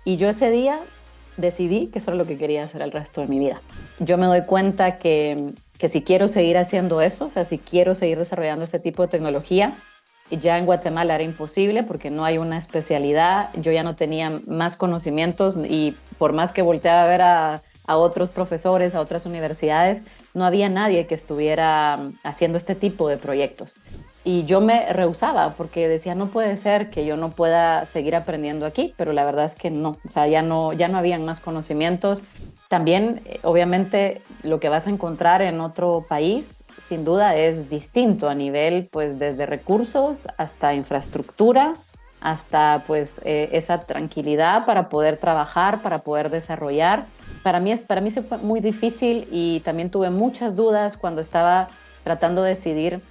Y yo ese día decidí que eso era lo que quería hacer el resto de mi vida. Yo me doy cuenta que si quiero seguir haciendo eso, o sea, si quiero seguir desarrollando ese tipo de tecnología, ya en Guatemala era imposible porque no hay una especialidad, yo ya no tenía más conocimientos y por más que volteaba a ver a otros profesores, a otras universidades, no había nadie que estuviera haciendo este tipo de proyectos. Y yo me rehusaba porque decía, no puede ser que yo no pueda seguir aprendiendo aquí, pero la verdad es que no, o sea, ya no habían más conocimientos. También, obviamente, lo que vas a encontrar en otro país, sin duda, es distinto a nivel, pues, desde recursos hasta infraestructura, hasta, pues, esa tranquilidad para poder trabajar, para poder desarrollar. Para mí se fue muy difícil y también tuve muchas dudas cuando estaba tratando de decidir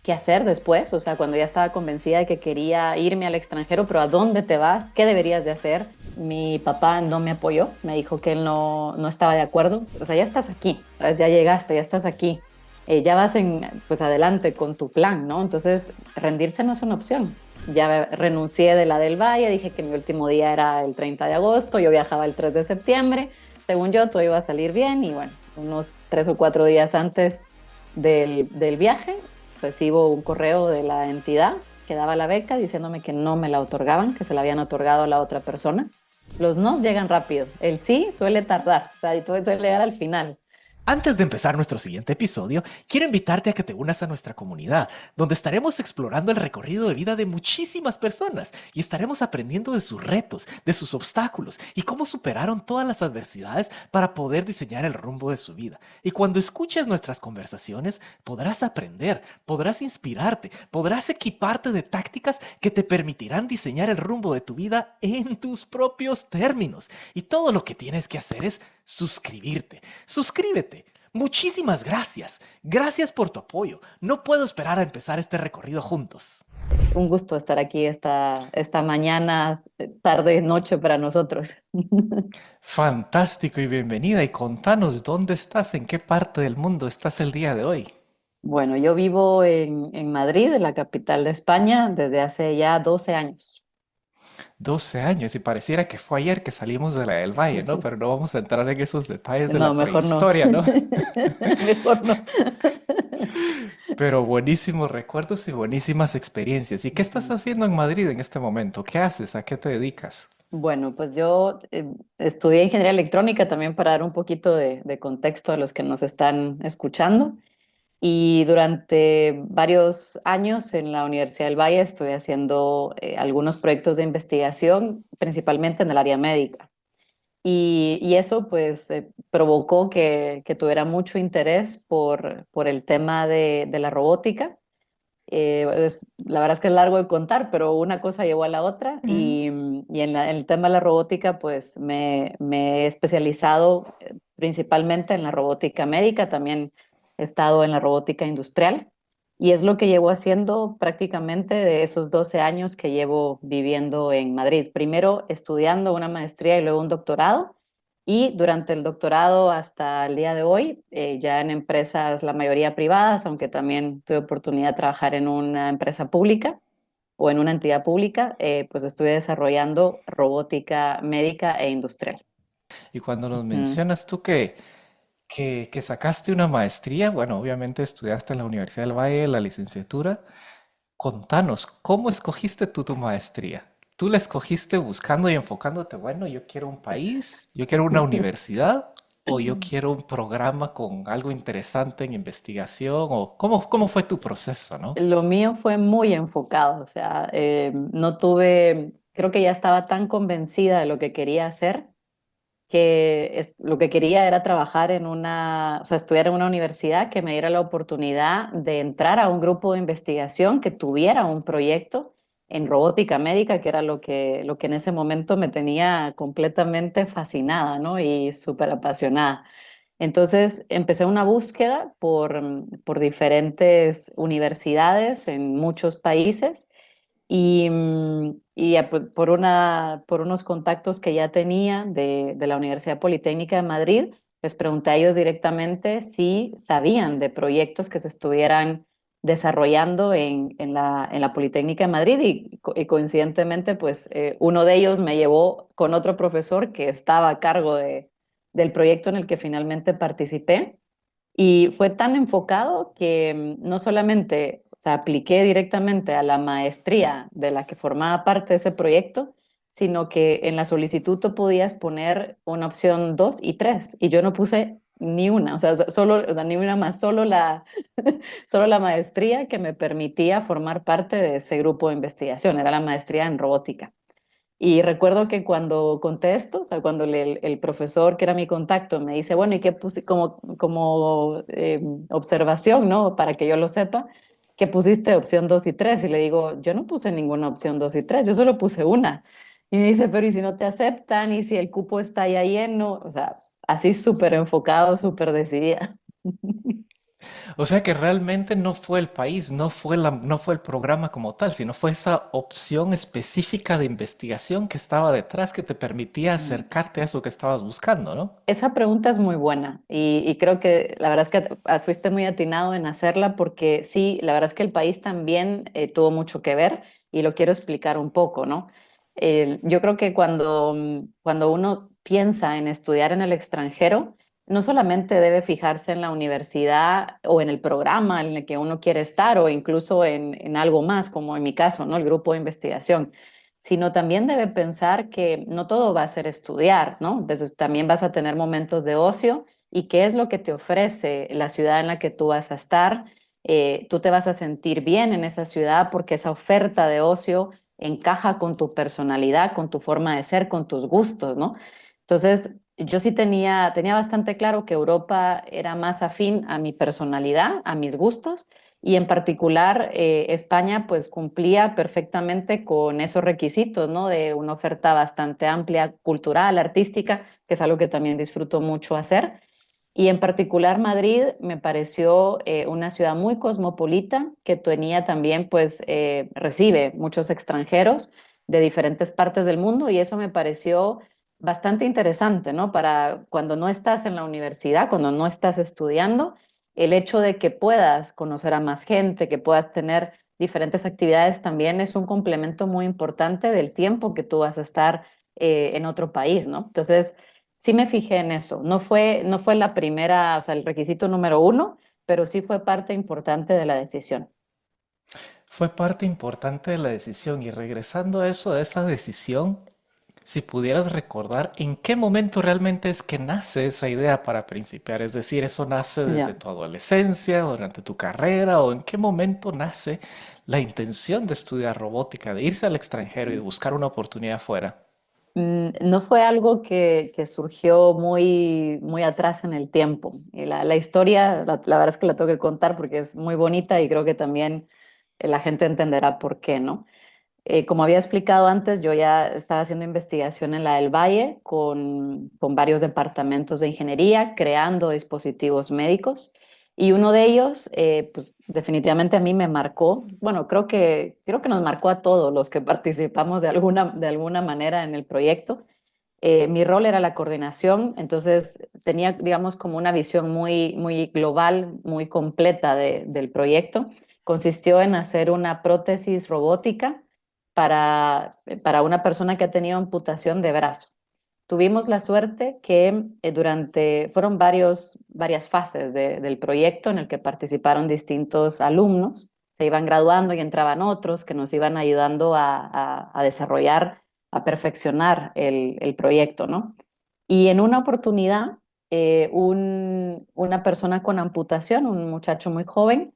qué hacer después, o sea, cuando ya estaba convencida de que quería irme al extranjero, pero ¿a dónde te vas? ¿Qué deberías de hacer? Mi papá no me apoyó, me dijo que él no estaba de acuerdo, o sea, ya estás aquí, ya llegaste, ya estás aquí, ya vas pues adelante con tu plan, ¿no? Entonces, rendirse no es una opción. Ya renuncié de la del Valle, dije que mi último día era el 30 de agosto, yo viajaba el 3 de septiembre, según yo todo iba a salir bien y bueno, unos 3 o 4 días antes del viaje recibo un correo de la entidad que daba la beca diciéndome que no me la otorgaban, que se la habían otorgado a la otra persona. Los no llegan rápido, el sí suele tardar, o sea, y suele llegar al final. Antes de empezar nuestro siguiente episodio, quiero invitarte a que te unas a nuestra comunidad, donde estaremos explorando el recorrido de vida de muchísimas personas y estaremos aprendiendo de sus retos, de sus obstáculos y cómo superaron todas las adversidades para poder diseñar el rumbo de su vida. Y cuando escuches nuestras conversaciones, podrás aprender, podrás inspirarte, podrás equiparte de tácticas que te permitirán diseñar el rumbo de tu vida en tus propios términos. Y todo lo que tienes que hacer es suscribirte. Suscríbete. Muchísimas gracias. Gracias por tu apoyo. No puedo esperar a empezar este recorrido juntos. Un gusto estar aquí esta mañana, tarde, noche para nosotros. Fantástico y bienvenida. Y contanos dónde estás, en qué parte del mundo estás el día de hoy. Bueno, yo vivo en Madrid, en la capital de España, desde hace ya 12 años. 12 años y pareciera que fue ayer que salimos de la del Valle, ¿no? Pero no vamos a entrar en esos detalles de No, la mejor no. prehistoria, ¿no? Mejor no. Pero buenísimos recuerdos y buenísimas experiencias. ¿Y qué estás haciendo en Madrid en este momento? ¿Qué haces? ¿A qué te dedicas? Bueno, pues yo estudié ingeniería electrónica también para dar un poquito de contexto a los que nos están escuchando. Y durante varios años en la Universidad del Valle estoy haciendo algunos proyectos de investigación, principalmente en el área médica. Y eso pues provocó que tuviera mucho interés por el tema de la robótica. La verdad es que es largo de contar, pero una cosa llevó a la otra y en el tema de la robótica pues me he especializado principalmente en la robótica médica, también he estado en la robótica industrial y es lo que llevo haciendo prácticamente de esos 12 años que llevo viviendo en Madrid. Primero estudiando una maestría y luego un doctorado y durante el doctorado hasta el día de hoy, ya en empresas, la mayoría privadas, aunque también tuve oportunidad de trabajar en una empresa pública o en una entidad pública, pues estuve desarrollando robótica médica e industrial. Y cuando nos Mm. mencionas tú que sacaste una maestría, bueno, obviamente estudiaste en la Universidad del Valle la licenciatura. Contanos, ¿cómo escogiste tú tu maestría? ¿Tú la escogiste buscando y enfocándote, bueno, yo quiero un país, yo quiero una universidad o yo quiero un programa con algo interesante en investigación? ¿O cómo fue tu proceso, no? Lo mío fue muy enfocado, o sea, no tuve, creo que ya estaba tan convencida de lo que quería hacer que lo que quería era trabajar en o sea, estudiar en una universidad que me diera la oportunidad de entrar a un grupo de investigación que tuviera un proyecto en robótica médica, que era lo que en ese momento me tenía completamente fascinada, ¿no? Y súper apasionada. Entonces empecé una búsqueda por diferentes universidades en muchos países y por unos contactos que ya tenía de la Universidad Politécnica de Madrid, les pregunté a ellos directamente si sabían de proyectos que se estuvieran desarrollando en la Politécnica de Madrid y coincidentemente, pues uno de ellos me llevó con otro profesor que estaba a cargo del proyecto en el que finalmente participé. Y fue tan enfocado que no solamente, o sea, apliqué directamente a la maestría de la que formaba parte de ese proyecto, sino que en la solicitud tú podías poner una opción 2 y 3 y yo no puse ni una, o sea, solo, o sea, ni una más, solo la maestría que me permitía formar parte de ese grupo de investigación, era la maestría en robótica. Y recuerdo que cuando conté esto, o sea, cuando el profesor que era mi contacto me dice, bueno, ¿y qué puse como observación, ¿no? Para que yo lo sepa, ¿qué pusiste opción 2 y 3? Y le digo, yo no puse ninguna opción 2 y 3, yo solo puse una. Y me dice, pero ¿y si no te aceptan? ¿Y si el cupo está ya lleno? O sea, así súper enfocado, súper decidida. O sea que realmente no fue el país, no fue el programa como tal, sino fue esa opción específica de investigación que estaba detrás que te permitía acercarte a eso que estabas buscando, ¿no? Esa pregunta es muy buena y creo que la verdad es que fuiste muy atinado en hacerla porque sí, la verdad es que el país también tuvo mucho que ver y lo quiero explicar un poco, ¿no? Yo creo que cuando uno piensa en estudiar en el extranjero, no solamente debe fijarse en la universidad o en el programa en el que uno quiere estar o incluso en algo más, como en mi caso, ¿no? El grupo de investigación, sino también debe pensar que no todo va a ser estudiar, ¿no? Entonces también vas a tener momentos de ocio y qué es lo que te ofrece la ciudad en la que tú vas a estar. Tú te vas a sentir bien en esa ciudad porque esa oferta de ocio encaja con tu personalidad, con tu forma de ser, con tus gustos, ¿no? Entonces, yo sí tenía bastante claro que Europa era más afín a mi personalidad, a mis gustos, y en particular España pues cumplía perfectamente con esos requisitos, ¿no? De una oferta bastante amplia, cultural, artística, que es algo que también disfruto mucho hacer. Y en particular Madrid me pareció una ciudad muy cosmopolita que tenía también, pues, recibe muchos extranjeros de diferentes partes del mundo y eso me pareció bastante interesante, ¿no? Para cuando no estás en la universidad, cuando no estás estudiando, el hecho de que puedas conocer a más gente, que puedas tener diferentes actividades también es un complemento muy importante del tiempo que tú vas a estar en otro país, ¿no? Entonces, sí me fijé en eso. No fue la primera, o sea, el requisito número uno, pero sí fue parte importante de la decisión. Fue parte importante de la decisión y regresando a eso, de esa decisión, si pudieras recordar en qué momento realmente es que nace esa idea para principiar, es decir, eso nace desde Ya. tu adolescencia, durante tu carrera, o en qué momento nace la intención de estudiar robótica, de irse al extranjero y de buscar una oportunidad afuera. No fue algo que surgió muy atrás en el tiempo. Y la historia, la verdad es que la tengo que contar porque es muy bonita y creo que también la gente entenderá por qué, ¿no? Como había explicado antes, yo ya estaba haciendo investigación en la del Valle con varios departamentos de ingeniería, creando dispositivos médicos. Y uno de ellos, pues definitivamente a mí me marcó, bueno, creo que nos marcó a todos los que participamos de alguna manera en el proyecto. Mi rol era la coordinación, entonces tenía, digamos, como una visión muy global, muy completa del proyecto. Consistió en hacer una prótesis robótica para una persona que ha tenido amputación de brazo. Tuvimos la suerte que fueron varias fases del proyecto en el que participaron distintos alumnos, se iban graduando y entraban otros que nos iban ayudando a desarrollar, a perfeccionar el proyecto, ¿no? Y en una oportunidad, una persona con amputación, un muchacho muy joven,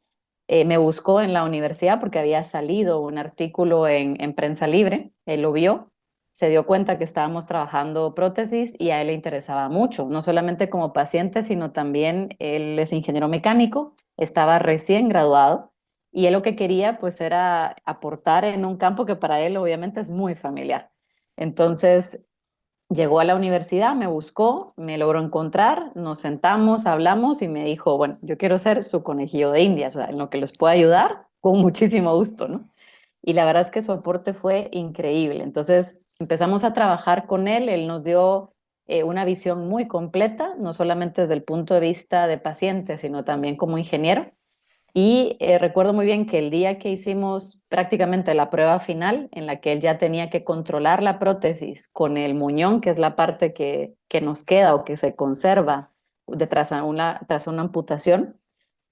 me buscó en la universidad porque había salido un artículo en Prensa Libre, él lo vio, se dio cuenta que estábamos trabajando prótesis y a él le interesaba mucho, no solamente como paciente, sino también él es ingeniero mecánico, estaba recién graduado y él lo que quería pues era aportar en un campo que para él obviamente es muy familiar. Entonces, llegó a la universidad, me buscó, me logró encontrar, nos sentamos, hablamos y me dijo, bueno, yo quiero ser su conejillo de Indias, o sea, en lo que les pueda ayudar, con muchísimo gusto, ¿no? Y la verdad es que su aporte fue increíble. Entonces empezamos a trabajar con él, él nos dio una visión muy completa, no solamente desde el punto de vista de paciente, sino también como ingeniero. Y recuerdo muy bien que el día que hicimos prácticamente la prueba final, en la que él ya tenía que controlar la prótesis con el muñón, que es la parte que nos queda o que se conserva tras una amputación,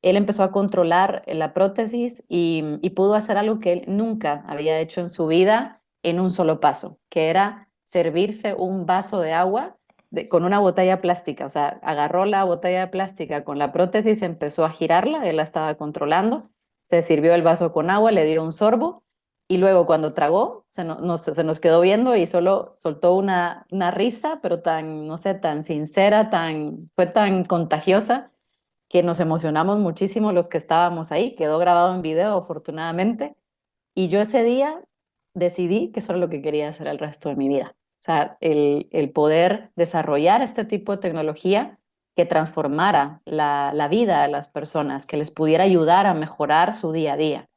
él empezó a controlar la prótesis y pudo hacer algo que él nunca había hecho en su vida en un solo paso, que era servirse un vaso de agua con una botella plástica. O sea, agarró la botella plástica con la prótesis, empezó a girarla, él la estaba controlando, se sirvió el vaso con agua, le dio un sorbo y luego cuando tragó se nos quedó viendo y solo soltó una risa, pero tan, no sé, tan sincera, fue tan contagiosa que nos emocionamos muchísimo los que estábamos ahí. Quedó grabado en video, afortunadamente. Y yo ese día decidí que eso era lo que quería hacer el resto de mi vida. O sea, el poder desarrollar este tipo de tecnología que transformara la vida de las personas, que les pudiera ayudar a mejorar su día a día.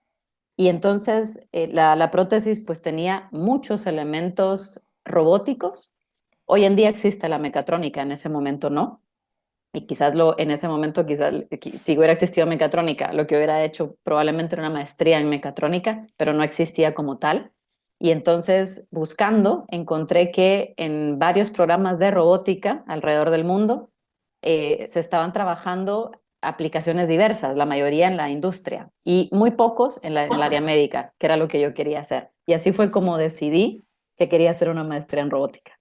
Y entonces la prótesis pues tenía muchos elementos robóticos. Hoy en día existe la mecatrónica, en ese momento no. Y quizás en ese momento, si hubiera existido mecatrónica, lo que hubiera hecho probablemente era una maestría en mecatrónica, pero no existía como tal. Y entonces, buscando, encontré que en varios programas de robótica alrededor del mundo se estaban trabajando aplicaciones diversas, la mayoría en la industria y muy pocos en el área médica, que era lo que yo quería hacer. Y así fue como decidí que quería hacer una maestría en robótica.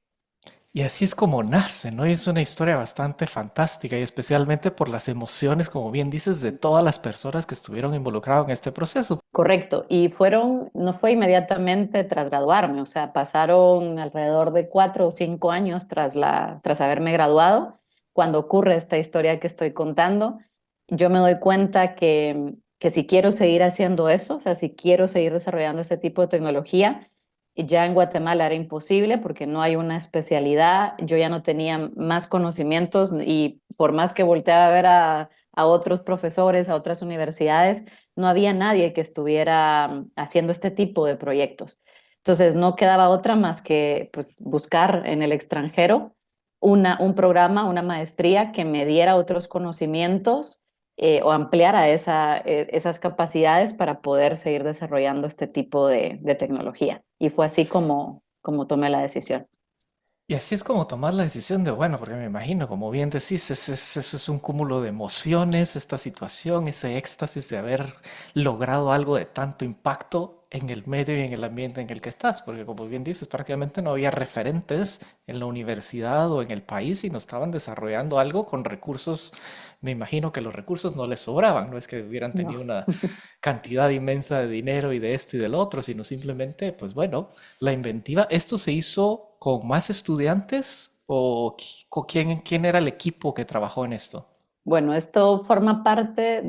Y así es como nace, ¿no? Y es una historia bastante fantástica y especialmente por las emociones, como bien dices, de todas las personas que estuvieron involucradas en este proceso. Correcto, y no fue inmediatamente tras graduarme, o sea, pasaron alrededor de 4 o 5 años tras haberme graduado, cuando ocurre esta historia que estoy contando, yo me doy cuenta que si quiero seguir haciendo eso, o sea, si quiero seguir desarrollando ese tipo de tecnología, ya en Guatemala era imposible porque no hay una especialidad, yo ya no tenía más conocimientos y por más que volteaba a ver a otros profesores, a otras universidades, no había nadie que estuviera haciendo este tipo de proyectos. Entonces no quedaba otra más que pues, buscar en el extranjero un programa, una maestría que me diera otros conocimientos o ampliara esas capacidades para poder seguir desarrollando este tipo de tecnología. Y fue así como tomé la decisión. Y así es como tomar la decisión de, bueno, porque me imagino, como bien decís, ese es un cúmulo de emociones, esta situación, ese éxtasis de haber logrado algo de tanto impacto en el medio y en el ambiente en el que estás, porque como bien dices, prácticamente no había referentes en la universidad o en el país y no estaban desarrollando algo con recursos. Me imagino que los recursos no les sobraban, no es que hubieran tenido No. una cantidad inmensa de dinero y de esto y del otro, sino simplemente, pues bueno, la inventiva. ¿Esto se hizo con más estudiantes o quién era el equipo que trabajó en esto? Bueno, esto forma parte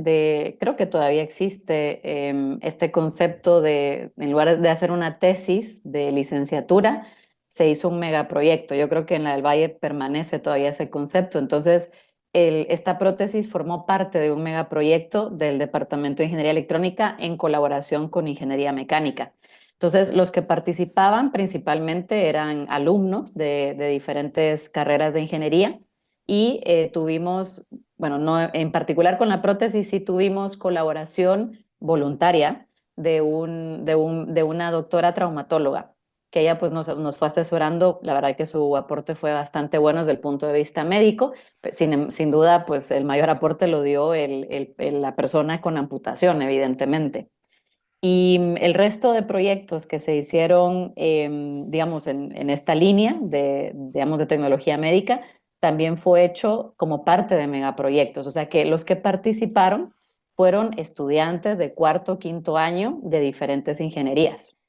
creo que todavía existe este concepto en lugar de hacer una tesis de licenciatura, se hizo un megaproyecto. Yo creo que en la del Valle permanece todavía ese concepto. Entonces, esta prótesis formó parte de un megaproyecto del Departamento de Ingeniería Electrónica en colaboración con Ingeniería Mecánica. Entonces, los que participaban principalmente eran alumnos de diferentes carreras de ingeniería y tuvimos bueno, no, en particular con la prótesis sí tuvimos colaboración voluntaria de una doctora traumatóloga, que ella pues nos fue asesorando, la verdad que su aporte fue bastante bueno desde el punto de vista médico, sin duda pues el mayor aporte lo dio la persona con amputación, evidentemente. Y el resto de proyectos que se hicieron, digamos, en esta línea digamos, de tecnología médica, también fue hecho como parte de megaproyectos. O sea que los que participaron fueron estudiantes de cuarto o quinto año de diferentes ingenierías.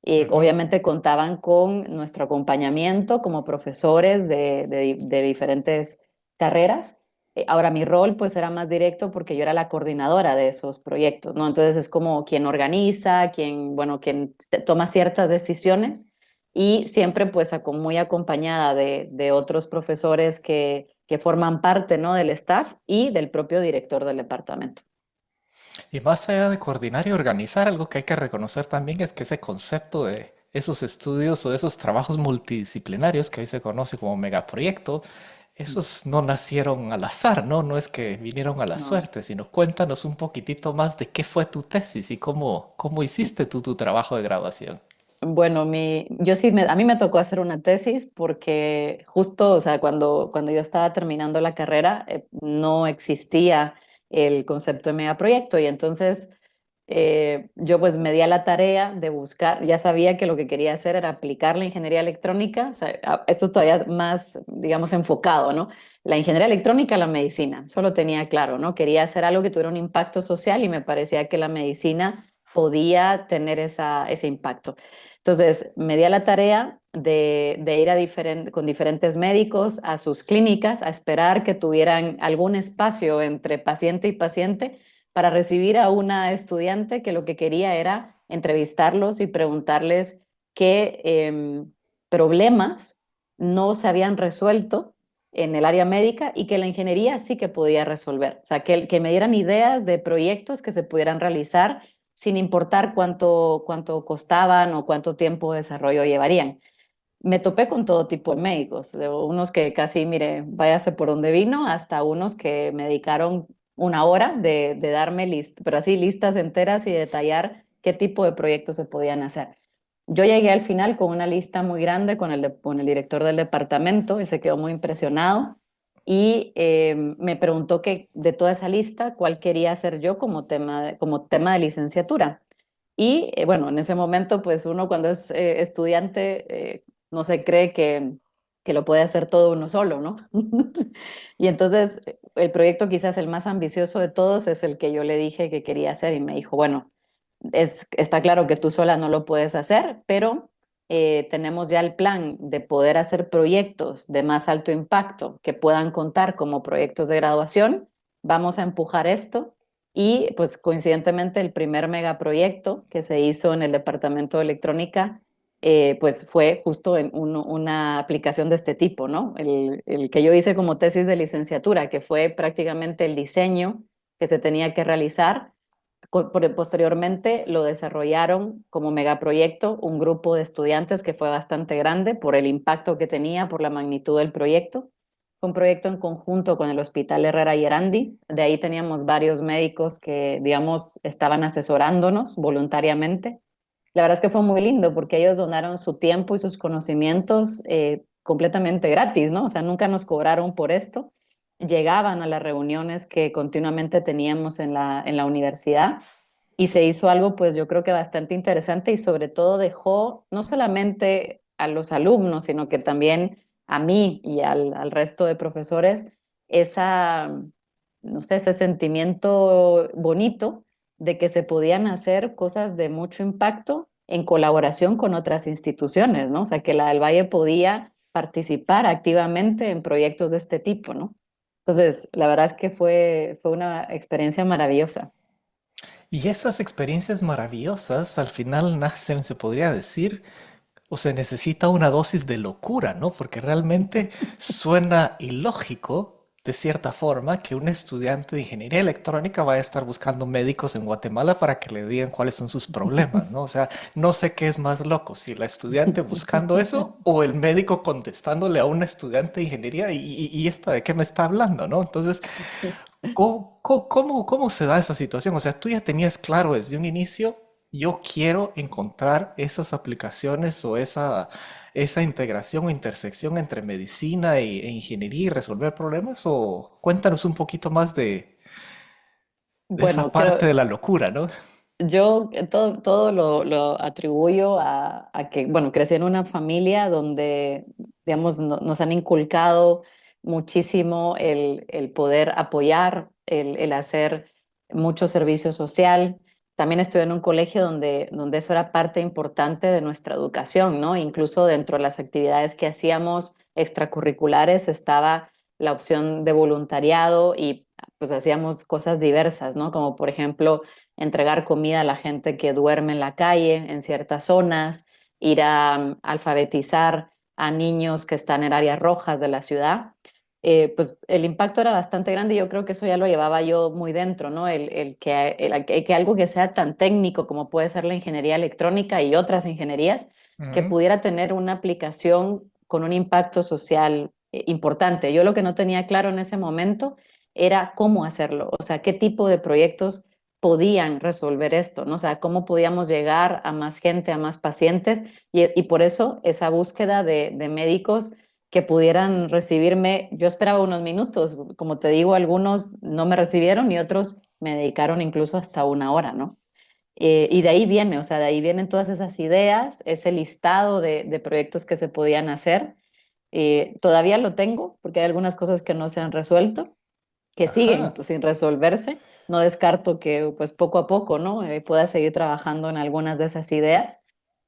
Y Ujú. obviamente contaban con nuestro acompañamiento como profesores de diferentes carreras. Ahora mi rol pues era más directo porque yo era la coordinadora de esos proyectos, ¿no? Entonces es como quien organiza, bueno, quien toma ciertas decisiones y siempre pues muy acompañada de otros profesores que forman parte, ¿no? Del staff y del propio director del departamento. Y más allá de coordinar y organizar, algo que hay que reconocer también es que ese concepto de esos estudios o esos trabajos multidisciplinarios que hoy se conoce como megaproyecto, esos no nacieron al azar, ¿no? No es que vinieron a la No. suerte, sino cuéntanos un poquitito más de qué fue tu tesis y cómo hiciste tú tu trabajo de graduación. Bueno, yo sí, a mí me tocó hacer una tesis porque justo, o sea, cuando yo estaba terminando la carrera, no existía el concepto de megaproyecto y entonces yo pues me di a la tarea de buscar, ya sabía que lo que quería hacer era aplicar la ingeniería electrónica, o sea, esto todavía más, digamos, enfocado, ¿no? La ingeniería electrónica a la medicina, eso lo tenía claro, ¿no? Quería hacer algo que tuviera un impacto social y me parecía que la medicina podía tener ese impacto. Entonces, me di a la tarea de ir con diferentes médicos a sus clínicas a esperar que tuvieran algún espacio entre paciente y paciente para recibir a una estudiante que lo que quería era entrevistarlos y preguntarles qué problemas no se habían resuelto en el área médica y que la ingeniería sí que podía resolver. O sea, que me dieran ideas de proyectos que se pudieran realizar sin importar cuánto costaban o cuánto tiempo de desarrollo llevarían. Me topé con todo tipo de médicos, de unos que casi, mire, váyase por donde vino, hasta unos que me dedicaron una hora de darme listas, pero así listas enteras y detallar qué tipo de proyectos se podían hacer. Yo llegué al final con una lista muy grande con el director del departamento y se quedó muy impresionado y me preguntó que de toda esa lista, cuál quería hacer yo como tema de licenciatura. Y bueno, en ese momento, pues uno cuando es estudiante no se cree que lo puede hacer todo uno solo, ¿no? Y entonces el proyecto quizás el más ambicioso de todos es el que yo le dije que quería hacer y me dijo, bueno, está claro que tú sola no lo puedes hacer, pero tenemos ya el plan de poder hacer proyectos de más alto impacto que puedan contar como proyectos de graduación. Vamos a empujar esto y pues coincidentemente el primer megaproyecto que se hizo en el departamento de electrónica pues fue justo en una aplicación de este tipo, ¿no? El que yo hice como tesis de licenciatura, que fue prácticamente el diseño que se tenía que realizar. Posteriormente lo desarrollaron como megaproyecto un grupo de estudiantes que fue bastante grande por el impacto que tenía, por la magnitud del proyecto. Fue un proyecto en conjunto con el Hospital Herrera y Erandi. De ahí teníamos varios médicos que, digamos, estaban asesorándonos voluntariamente. La verdad es que fue muy lindo porque ellos donaron su tiempo y sus conocimientos completamente gratis, ¿no? O sea, nunca nos cobraron por esto. Llegaban a las reuniones que continuamente teníamos en la universidad y se hizo algo, pues yo creo que bastante interesante y sobre todo dejó no solamente a los alumnos, sino que también a mí y al resto de profesores esa, no sé, ese sentimiento bonito de que se podían hacer cosas de mucho impacto en colaboración con otras instituciones, ¿no? O sea, que la del Valle podía participar activamente en proyectos de este tipo, ¿no? Entonces, la verdad es que fue una experiencia maravillosa. Y esas experiencias maravillosas al final nacen, se podría decir, o se necesita una dosis de locura, ¿no? Porque realmente suena ilógico, de cierta forma, que un estudiante de ingeniería electrónica vaya a estar buscando médicos en Guatemala para que le digan cuáles son sus problemas, ¿no? O sea, no sé qué es más loco, si la estudiante buscando eso o el médico contestándole a una estudiante de ingeniería y esta de qué me está hablando, ¿no? Entonces, ¿cómo se da esa situación? O sea, tú ya tenías claro desde un inicio, yo quiero encontrar esas aplicaciones o esa integración o intersección entre medicina e ingeniería y resolver problemas, o cuéntanos un poquito más de esa Bueno, parte creo, de la locura, ¿no? yo todo lo atribuyo a que, bueno, crecí en una familia donde, digamos, nos han inculcado muchísimo el poder apoyar, el hacer mucho servicio social. También estuve en un colegio donde eso era parte importante de nuestra educación, ¿no? Incluso dentro de las actividades que hacíamos extracurriculares estaba la opción de voluntariado y pues hacíamos cosas diversas, ¿no? Como por ejemplo entregar comida a la gente que duerme en la calle en ciertas zonas, ir a alfabetizar a niños que están en áreas rojas de la ciudad. Pues el impacto era bastante grande y yo creo que eso ya lo llevaba yo muy dentro, ¿no? Que algo que sea tan técnico como puede ser la ingeniería electrónica y otras ingenierías, que Ujú. pudiera tener una aplicación con un impacto social importante. Yo lo que no tenía claro en ese momento era cómo hacerlo, o sea, qué tipo de proyectos podían resolver esto, ¿no? O sea, cómo podíamos llegar a más gente, a más pacientes, y por eso esa búsqueda de médicos que pudieran recibirme. Yo esperaba unos minutos, como te digo, algunos no me recibieron y otros me dedicaron incluso hasta una hora, ¿no? Y de ahí viene, o sea, de ahí vienen todas esas ideas, ese listado de proyectos que se podían hacer. Todavía lo tengo porque hay algunas cosas que no se han resuelto, que siguen Ajá. sin resolverse. No descarto que pues poco a poco, ¿no? Pueda seguir trabajando en algunas de esas ideas.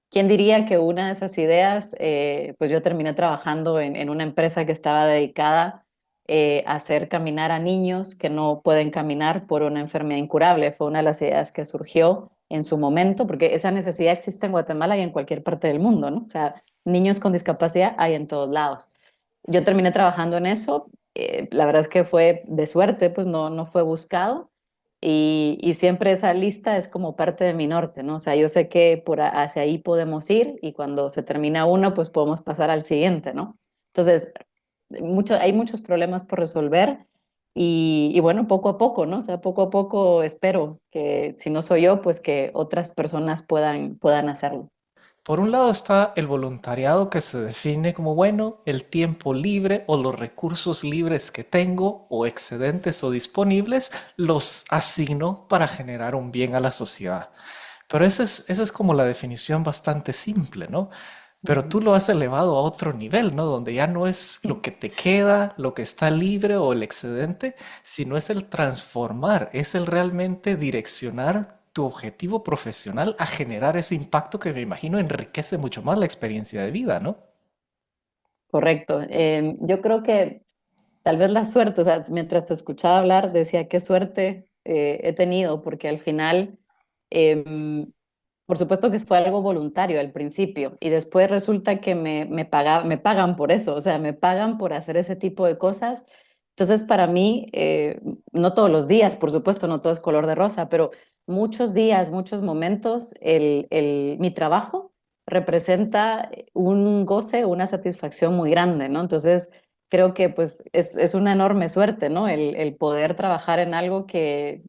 ¿Quién diría que una de esas ideas, pues yo terminé trabajando en una empresa que estaba dedicada a hacer caminar a niños que no pueden caminar por una enfermedad incurable? Fue una de las ideas que surgió en su momento, porque esa necesidad existe en Guatemala y en cualquier parte del mundo, ¿no? O sea, niños con discapacidad hay en todos lados. Yo terminé trabajando en eso. La verdad es que fue de suerte, pues no fue buscado. Y siempre esa lista es como parte de mi norte, ¿no? O sea, yo sé que hacia ahí podemos ir y cuando se termina uno, pues podemos pasar al siguiente, ¿no? Entonces, hay muchos problemas por resolver y bueno, poco a poco, ¿no? O sea, poco a poco espero que si no soy yo, pues que otras personas puedan hacerlo. Por un lado está el voluntariado que se define como, bueno, el tiempo libre o los recursos libres que tengo o excedentes o disponibles, los asigno para generar un bien a la sociedad. Pero esa es como la definición bastante simple, ¿no? Pero Ujú. tú lo has elevado a otro nivel, ¿no? Donde ya no es lo que te queda, lo que está libre o el excedente, sino es el transformar, es el realmente direccionar tu objetivo profesional a generar ese impacto que me imagino enriquece mucho más la experiencia de vida, ¿no? Correcto. Yo creo que tal vez la suerte, o sea, mientras te escuchaba hablar, decía qué suerte he tenido, porque al final, em, por supuesto que fue algo voluntario al principio, y después resulta que me pagan por eso, o sea, me pagan por hacer ese tipo de cosas. Entonces, para mí, no todos los días, por supuesto, no todo es color de rosa, pero muchos días, muchos momentos, mi trabajo representa un goce, una satisfacción muy grande, ¿no? Entonces, creo que pues es una enorme suerte, ¿no? El poder trabajar en algo que,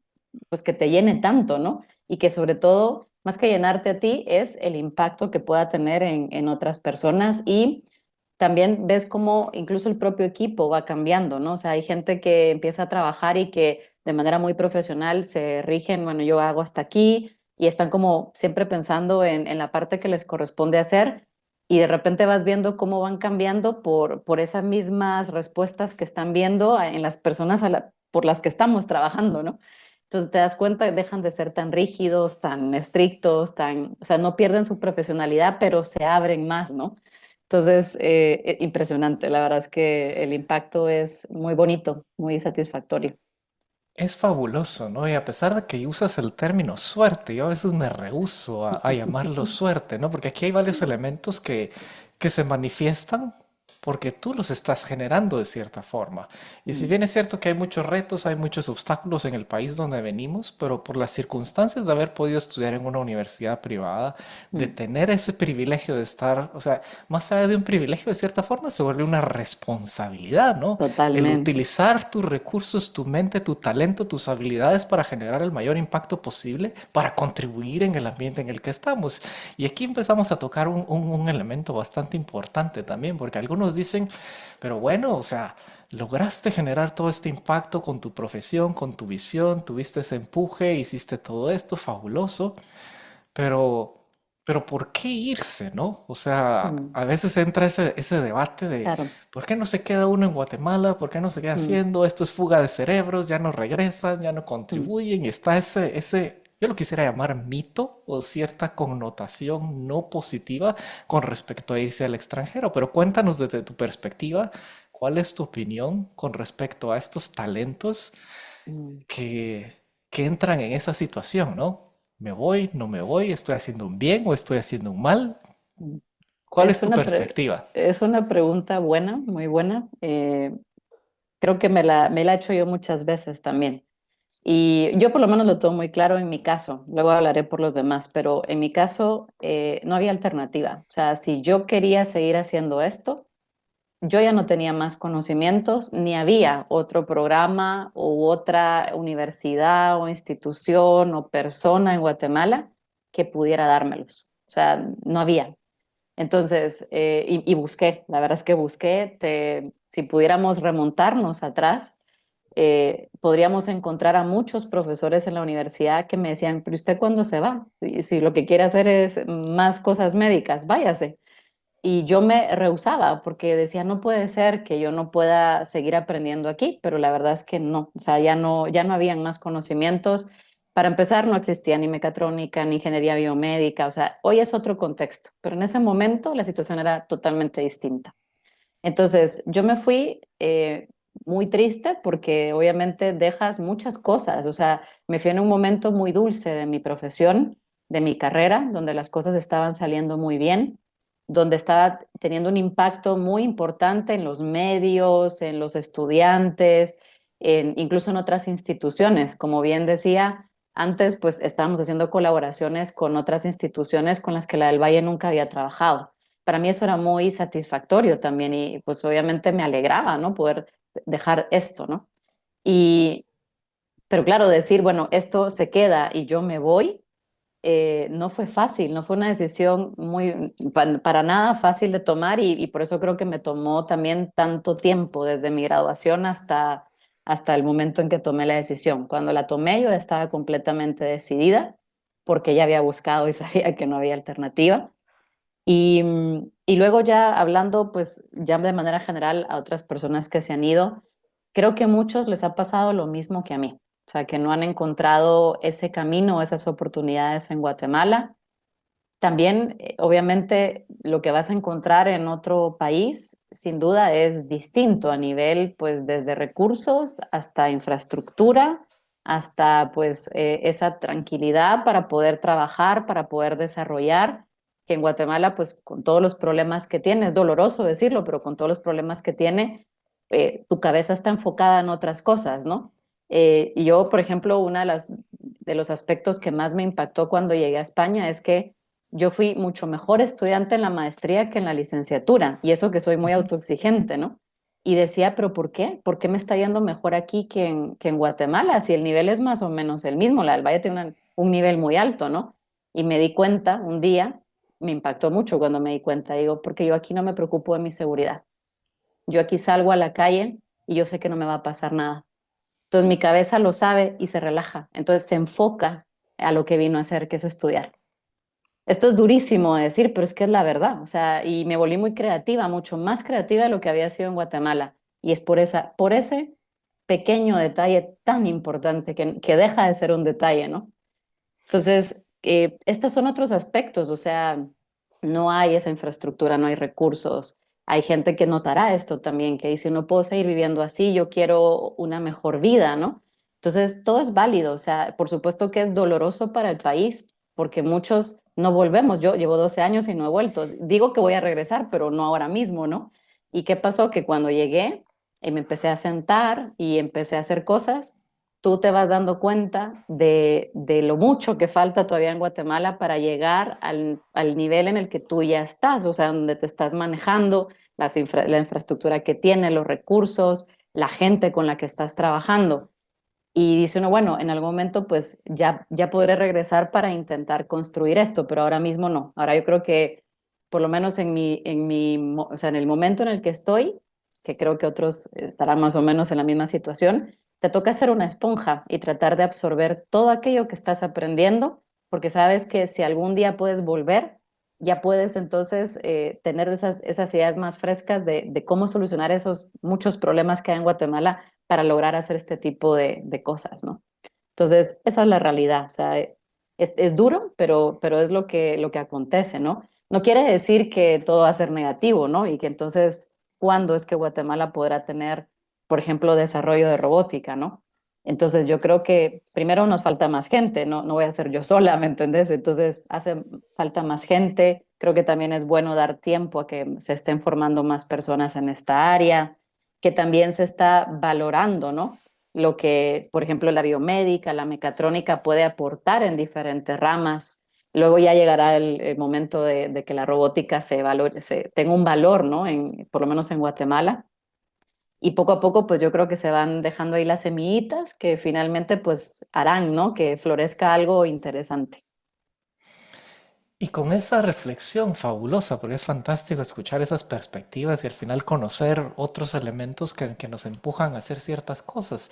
pues, que te llene tanto, ¿no? Y que sobre todo, más que llenarte a ti, es el impacto que pueda tener en otras personas. Y también ves cómo incluso el propio equipo va cambiando, ¿no? O sea, hay gente que empieza a trabajar y que de manera muy profesional se rigen, bueno, yo hago hasta aquí, y están como siempre pensando en la parte que les corresponde hacer, y de repente vas viendo cómo van cambiando por esas mismas respuestas que están viendo en las personas por las que estamos trabajando, ¿no? Entonces te das cuenta, dejan de ser tan rígidos, tan estrictos, o sea, no pierden su profesionalidad, pero se abren más, ¿no? Entonces, impresionante, la verdad es que el impacto es muy bonito, muy satisfactorio. Es fabuloso, ¿no? Y a pesar de que usas el término suerte, yo a veces me rehúso a llamarlo suerte, ¿no? Porque aquí hay varios elementos que se manifiestan porque tú los estás generando de cierta forma. Y si Mm, bien es cierto que hay muchos retos, hay muchos obstáculos en el país donde venimos, pero por las circunstancias de haber podido estudiar en una universidad privada, de mm, tener ese privilegio de estar, o sea, más allá de un privilegio, de cierta forma, se vuelve una responsabilidad, ¿no? El totalmente. utilizar tus recursos, tu mente, tu talento, tus habilidades para generar el mayor impacto posible, para contribuir en el ambiente en el que estamos. Y aquí empezamos a tocar un elemento bastante importante también, porque algunos dicen, pero bueno, o sea, lograste generar todo este impacto con tu profesión, con tu visión, tuviste ese empuje, hiciste todo esto, fabuloso, pero... Pero ¿por qué irse, no? O sea, Mm, a veces entra ese debate de claro. ¿por qué no se queda uno en Guatemala? ¿Por qué no se queda Mm, haciendo? Esto es fuga de cerebros, ya no regresan, ya no mm. contribuyen y está yo lo quisiera llamar mito o cierta connotación no positiva con respecto a irse al extranjero. Pero cuéntanos desde tu perspectiva, ¿cuál es tu opinión con respecto a estos talentos Mm. que entran en esa situación, ¿no? ¿Me voy, no me voy? ¿Estoy haciendo un bien o estoy haciendo un mal? Mm. ¿Cuál es tu perspectiva? Es una pregunta buena, muy buena. Creo que me la he hecho yo muchas veces también. Y yo por lo menos lo tengo muy claro en mi caso. Luego hablaré por los demás, pero en mi caso no había alternativa. O sea, si yo quería seguir haciendo esto, yo ya no tenía más conocimientos, ni había otro programa u otra universidad o institución o persona en Guatemala que pudiera dármelos. O sea, no había. Entonces, y busqué, la verdad es que busqué, si pudiéramos remontarnos atrás, podríamos encontrar a muchos profesores en la universidad que me decían, pero ¿usted cuándo se va? Si lo que quiere hacer es más cosas médicas, váyase. Y yo me rehusaba porque decía, no puede ser que yo no pueda seguir aprendiendo aquí, pero la verdad es que no, o sea, ya no habían más conocimientos. Para empezar, no existía ni mecatrónica, ni ingeniería biomédica, o sea, hoy es otro contexto, pero en ese momento la situación era totalmente distinta. Entonces, yo me fui muy triste porque obviamente dejas muchas cosas, o sea, me fui en un momento muy dulce de mi profesión, de mi carrera, donde las cosas estaban saliendo muy bien, donde estaba teniendo un impacto muy importante en los medios, en los estudiantes, incluso en otras instituciones. Como bien decía, antes pues estábamos haciendo colaboraciones con otras instituciones con las que la del Valle nunca había trabajado. Para mí eso era muy satisfactorio también y pues obviamente me alegraba, ¿no? Poder dejar esto, ¿no? Y, pero claro, decir, bueno, esto se queda y yo me voy, no fue fácil, no fue una decisión para nada fácil de tomar y por eso creo que me tomó también tanto tiempo desde mi graduación hasta el momento en que tomé la decisión. Cuando la tomé yo estaba completamente decidida porque ya había buscado y sabía que no había alternativa. Y luego ya hablando, pues ya de manera general a otras personas que se han ido, creo que a muchos les ha pasado lo mismo que a mí. O sea, que no han encontrado ese camino, esas oportunidades en Guatemala. También, obviamente, lo que vas a encontrar en otro país, sin duda, es distinto a nivel, pues, desde recursos hasta infraestructura, hasta, pues, esa tranquilidad para poder trabajar, para poder desarrollar, que en Guatemala, pues, con todos los problemas que tiene, es doloroso decirlo, pero con todos los problemas que tiene, tu cabeza está enfocada en otras cosas, ¿no? Y yo, por ejemplo, de los aspectos que más me impactó cuando llegué a España es que yo fui mucho mejor estudiante en la maestría que en la licenciatura, y eso que soy muy autoexigente, ¿no? Y decía, pero ¿por qué? ¿Por qué me está yendo mejor aquí que en Guatemala? Si el nivel es más o menos el mismo, la del Valle tiene un nivel muy alto, ¿no? Y me di cuenta un día, me impactó mucho cuando me di cuenta, digo, porque yo aquí no me preocupo de mi seguridad. Yo aquí salgo a la calle y yo sé que no me va a pasar nada. Entonces mi cabeza lo sabe y se relaja, entonces se enfoca a lo que vino a hacer, que es estudiar. Esto es durísimo de decir, pero es que es la verdad. O sea, y me volví muy creativa, mucho más creativa de lo que había sido en Guatemala. Y es por ese pequeño detalle tan importante que deja de ser un detalle, ¿no? Entonces, estos son otros aspectos. O sea, no hay esa infraestructura, no hay recursos. Hay gente que notará esto también, que dice, no puedo seguir viviendo así, yo quiero una mejor vida, ¿no? Entonces, todo es válido. O sea, por supuesto que es doloroso para el país, porque muchos no volvemos. Yo llevo 12 años y no he vuelto. Digo que voy a regresar, pero no ahora mismo, ¿no? ¿Y qué pasó? Que cuando llegué, me empecé a sentar y empecé a hacer cosas, tú te vas dando cuenta de lo mucho que falta todavía en Guatemala para llegar al nivel en el que tú ya estás, o sea, donde te estás manejando, la infraestructura que tiene, los recursos, la gente con la que estás trabajando. Y dice uno, bueno, en algún momento pues ya podré regresar para intentar construir esto, pero ahora mismo no. Ahora yo creo que por lo menos o sea, en el momento en el que estoy, que creo que otros estarán más o menos en la misma situación, te toca ser una esponja y tratar de absorber todo aquello que estás aprendiendo, porque sabes que si algún día puedes volver, ya puedes entonces tener esas ideas más frescas de cómo solucionar esos muchos problemas que hay en Guatemala para lograr hacer este tipo de cosas, ¿no? Entonces, esa es la realidad, o sea, es duro, pero es lo que acontece, ¿no? No quiere decir que todo va a ser negativo, ¿no? Y que entonces, ¿cuándo es que Guatemala podrá tener, por ejemplo, desarrollo de robótica, ¿no? Entonces, yo creo que primero nos falta más gente, no voy a ser yo sola, ¿me entendés? Entonces, hace falta más gente, creo que también es bueno dar tiempo a que se estén formando más personas en esta área, que también se está valorando, ¿no? Lo que, por ejemplo, la biomédica, la mecatrónica puede aportar en diferentes ramas, Luego ya llegará el momento de que la robótica se valore, tenga un valor, ¿no? Por lo menos en Guatemala. Y poco a poco, pues yo creo que se van dejando ahí las semillitas que finalmente, pues harán, ¿no? Que florezca algo interesante. Y con esa reflexión fabulosa, porque es fantástico escuchar esas perspectivas y al final conocer otros elementos que nos empujan a hacer ciertas cosas.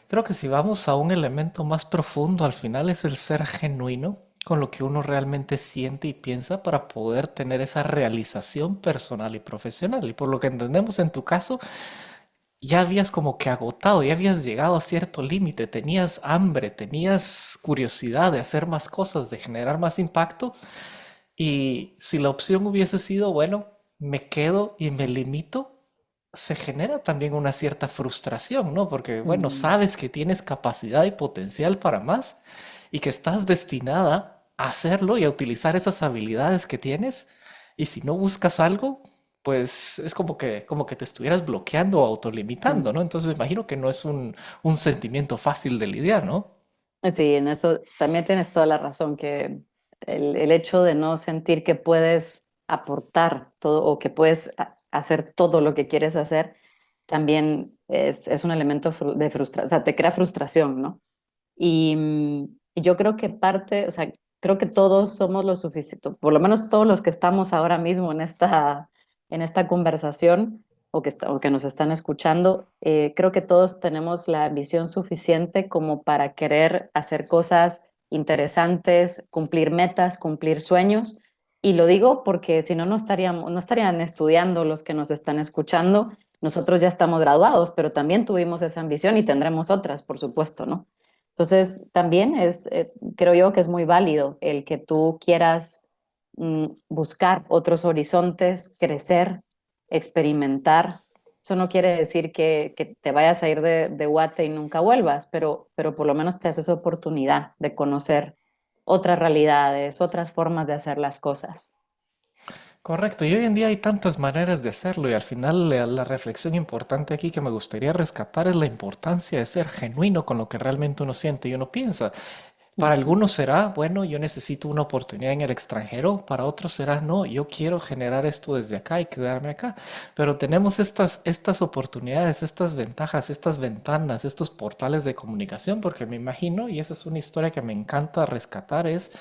Creo que si vamos a un elemento más profundo, al final es el ser genuino con lo que uno realmente siente y piensa para poder tener esa realización personal y profesional. Y por lo que entendemos en tu caso, ya habías como que agotado, ya habías llegado a cierto límite, tenías hambre, tenías curiosidad de hacer más cosas, de generar más impacto. Y si la opción hubiese sido, bueno, me quedo y me limito, se genera también una cierta frustración, ¿no? Porque, bueno, Mm, sabes que tienes capacidad y potencial para más y que estás destinada a hacerlo y a utilizar esas habilidades que tienes. Y si no buscas algo, pues es como que te estuvieras bloqueando o autolimitando, mm. ¿no? Entonces me imagino que no es un sentimiento fácil de lidiar, ¿no? Sí, en eso también tienes toda la razón, que el hecho de no sentir que puedes aportar todo o que puedes hacer todo lo que quieres hacer, también es un elemento de frustración, o sea, te crea frustración, ¿no? Y yo creo que parte, o sea, creo que todos somos lo suficiente, por lo menos todos los que estamos ahora mismo en esta conversación o que nos están escuchando, creo que todos tenemos la visión suficiente como para querer hacer cosas interesantes, cumplir metas, cumplir sueños. Y lo digo porque si no, no estarían estudiando los que nos están escuchando. Nosotros ya estamos graduados, pero también tuvimos esa ambición y tendremos otras, por supuesto, ¿no? Entonces, también creo yo que es muy válido el que tú quieras buscar otros horizontes, crecer, experimentar. Eso no quiere decir que te vayas a ir de Guate y nunca vuelvas, pero por lo menos te haces oportunidad de conocer otras realidades, otras formas de hacer las cosas. Correcto, y hoy en día hay tantas maneras de hacerlo y al final la reflexión importante aquí que me gustaría rescatar es la importancia de ser genuino con lo que realmente uno siente y uno piensa. Para Ujú, algunos será, bueno, yo necesito una oportunidad en el extranjero, para otros será, no, yo quiero generar esto desde acá y quedarme acá. Pero tenemos estas oportunidades, estas ventajas, estas ventanas, estos portales de comunicación, porque me imagino, y esa es una historia que me encanta rescatar, es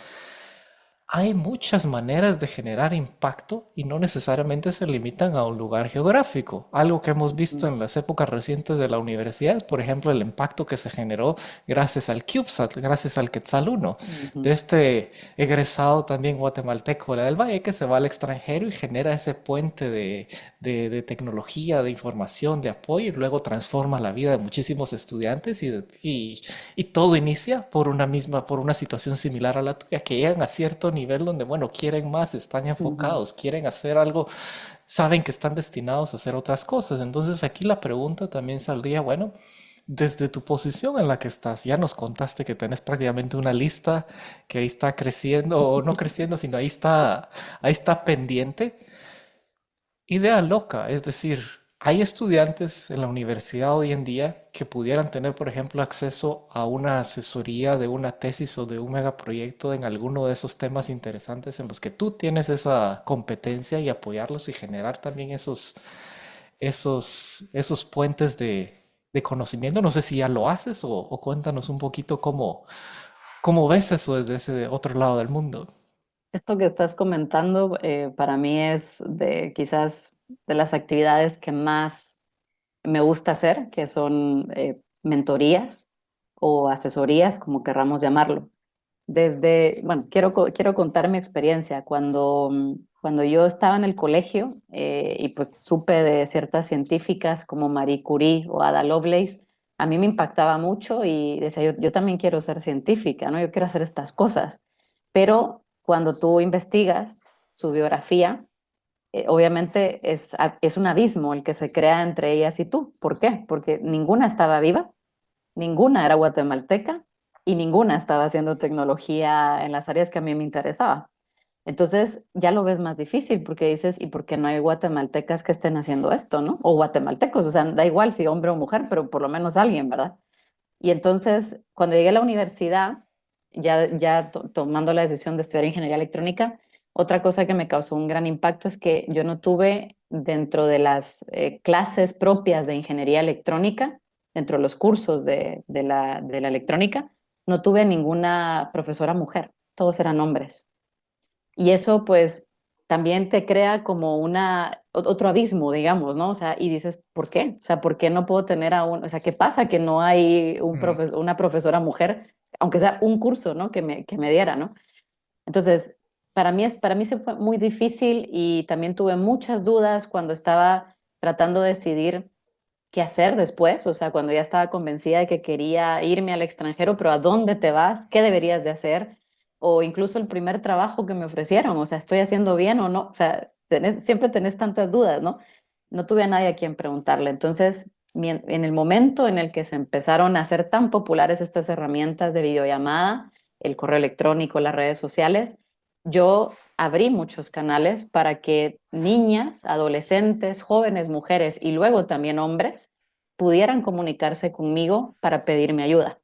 hay muchas maneras de generar impacto y no necesariamente se limitan a un lugar geográfico. Algo que hemos visto ujú, en las épocas recientes de la universidad es, por ejemplo, el impacto que se generó gracias al CubeSat, gracias al Quetzal 1, de ujú, este egresado también guatemalteco de la del Valle que se va al extranjero y genera ese puente de tecnología, de información, de apoyo y luego transforma la vida de muchísimos estudiantes y todo inicia por una situación similar a la tuya, que llegan a cierto nivel donde, bueno, quieren más, están ujú. enfocados, quieren hacer algo, saben que están destinados a hacer otras cosas. Entonces aquí la pregunta también saldría, bueno, desde tu posición en la que estás, ya nos contaste que tenés prácticamente una lista que ahí está creciendo, o no creciendo, sino ahí está pendiente. Idea loca, es decir, hay estudiantes en la universidad hoy en día que pudieran tener, por ejemplo, acceso a una asesoría de una tesis o de un megaproyecto en alguno de esos temas interesantes en los que tú tienes esa competencia y apoyarlos y generar también esos puentes de conocimiento. No sé si ya lo haces o cuéntanos un poquito cómo ves eso desde ese otro lado del mundo. Esto que estás comentando para mí es de quizás de las actividades que más me gusta hacer, que son mentorías o asesorías, como querramos llamarlo. Bueno, quiero contar mi experiencia. Cuando yo estaba en el colegio y pues supe de ciertas científicas como Marie Curie o Ada Lovelace, a mí me impactaba mucho y decía, yo también quiero ser científica, ¿no? Yo quiero hacer estas cosas. Pero cuando tú investigas su biografía, obviamente es un abismo el que se crea entre ellas y tú. ¿Por qué? Porque ninguna estaba viva, ninguna era guatemalteca y ninguna estaba haciendo tecnología en las áreas que a mí me interesaba. Entonces ya lo ves más difícil porque dices, ¿y por qué no hay guatemaltecas que estén haciendo esto, no? O guatemaltecos, o sea, da igual si hombre o mujer, pero por lo menos alguien, ¿verdad? Y entonces, cuando llegué a la universidad, tomando la decisión de estudiar ingeniería electrónica, otra cosa que me causó un gran impacto es que yo no tuve dentro de las clases propias de ingeniería electrónica, dentro de los cursos de la electrónica, no tuve ninguna profesora mujer, todos eran hombres. Y eso pues también te crea como otro abismo, digamos, ¿no? O sea, y dices, ¿por qué? O sea, ¿por qué no puedo tener o sea, ¿qué pasa que no hay una profesora mujer, aunque sea un curso, ¿no? Que me diera, ¿no? Entonces, para mí se fue muy difícil y también tuve muchas dudas cuando estaba tratando de decidir qué hacer después, o sea, cuando ya estaba convencida de que quería irme al extranjero, pero ¿a dónde te vas? ¿Qué deberías de hacer? O incluso el primer trabajo que me ofrecieron, o sea, ¿estoy haciendo bien o no? O sea, siempre tenés tantas dudas, ¿no? No tuve a nadie a quien preguntarle. Entonces, en el momento en el que se empezaron a hacer tan populares estas herramientas de videollamada, el correo electrónico, las redes sociales, yo abrí muchos canales para que niñas, adolescentes, jóvenes, mujeres y luego también hombres pudieran comunicarse conmigo para pedirme ayuda.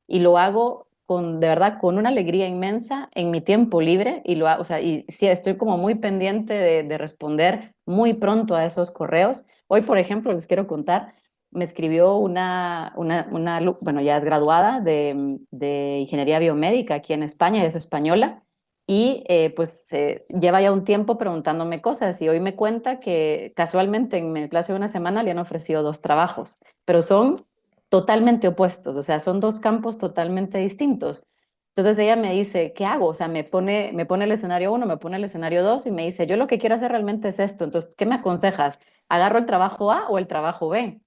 Y lo hago de verdad, con una alegría inmensa en mi tiempo libre y lo hago, o sea, y sí, estoy como muy pendiente de responder muy pronto a esos correos. Hoy, por ejemplo, les quiero contar, me escribió bueno, ya es graduada de ingeniería biomédica aquí en España, es española, y pues lleva ya un tiempo preguntándome cosas y hoy me cuenta que casualmente en el plazo de una semana le han ofrecido dos trabajos, pero son totalmente opuestos, o sea, son dos campos totalmente distintos. Entonces ella me dice, ¿qué hago? O sea, me pone el escenario uno, me pone el escenario dos y me dice, yo lo que quiero hacer realmente es esto. Entonces, ¿qué me aconsejas? ¿Agarro el trabajo A o el trabajo B?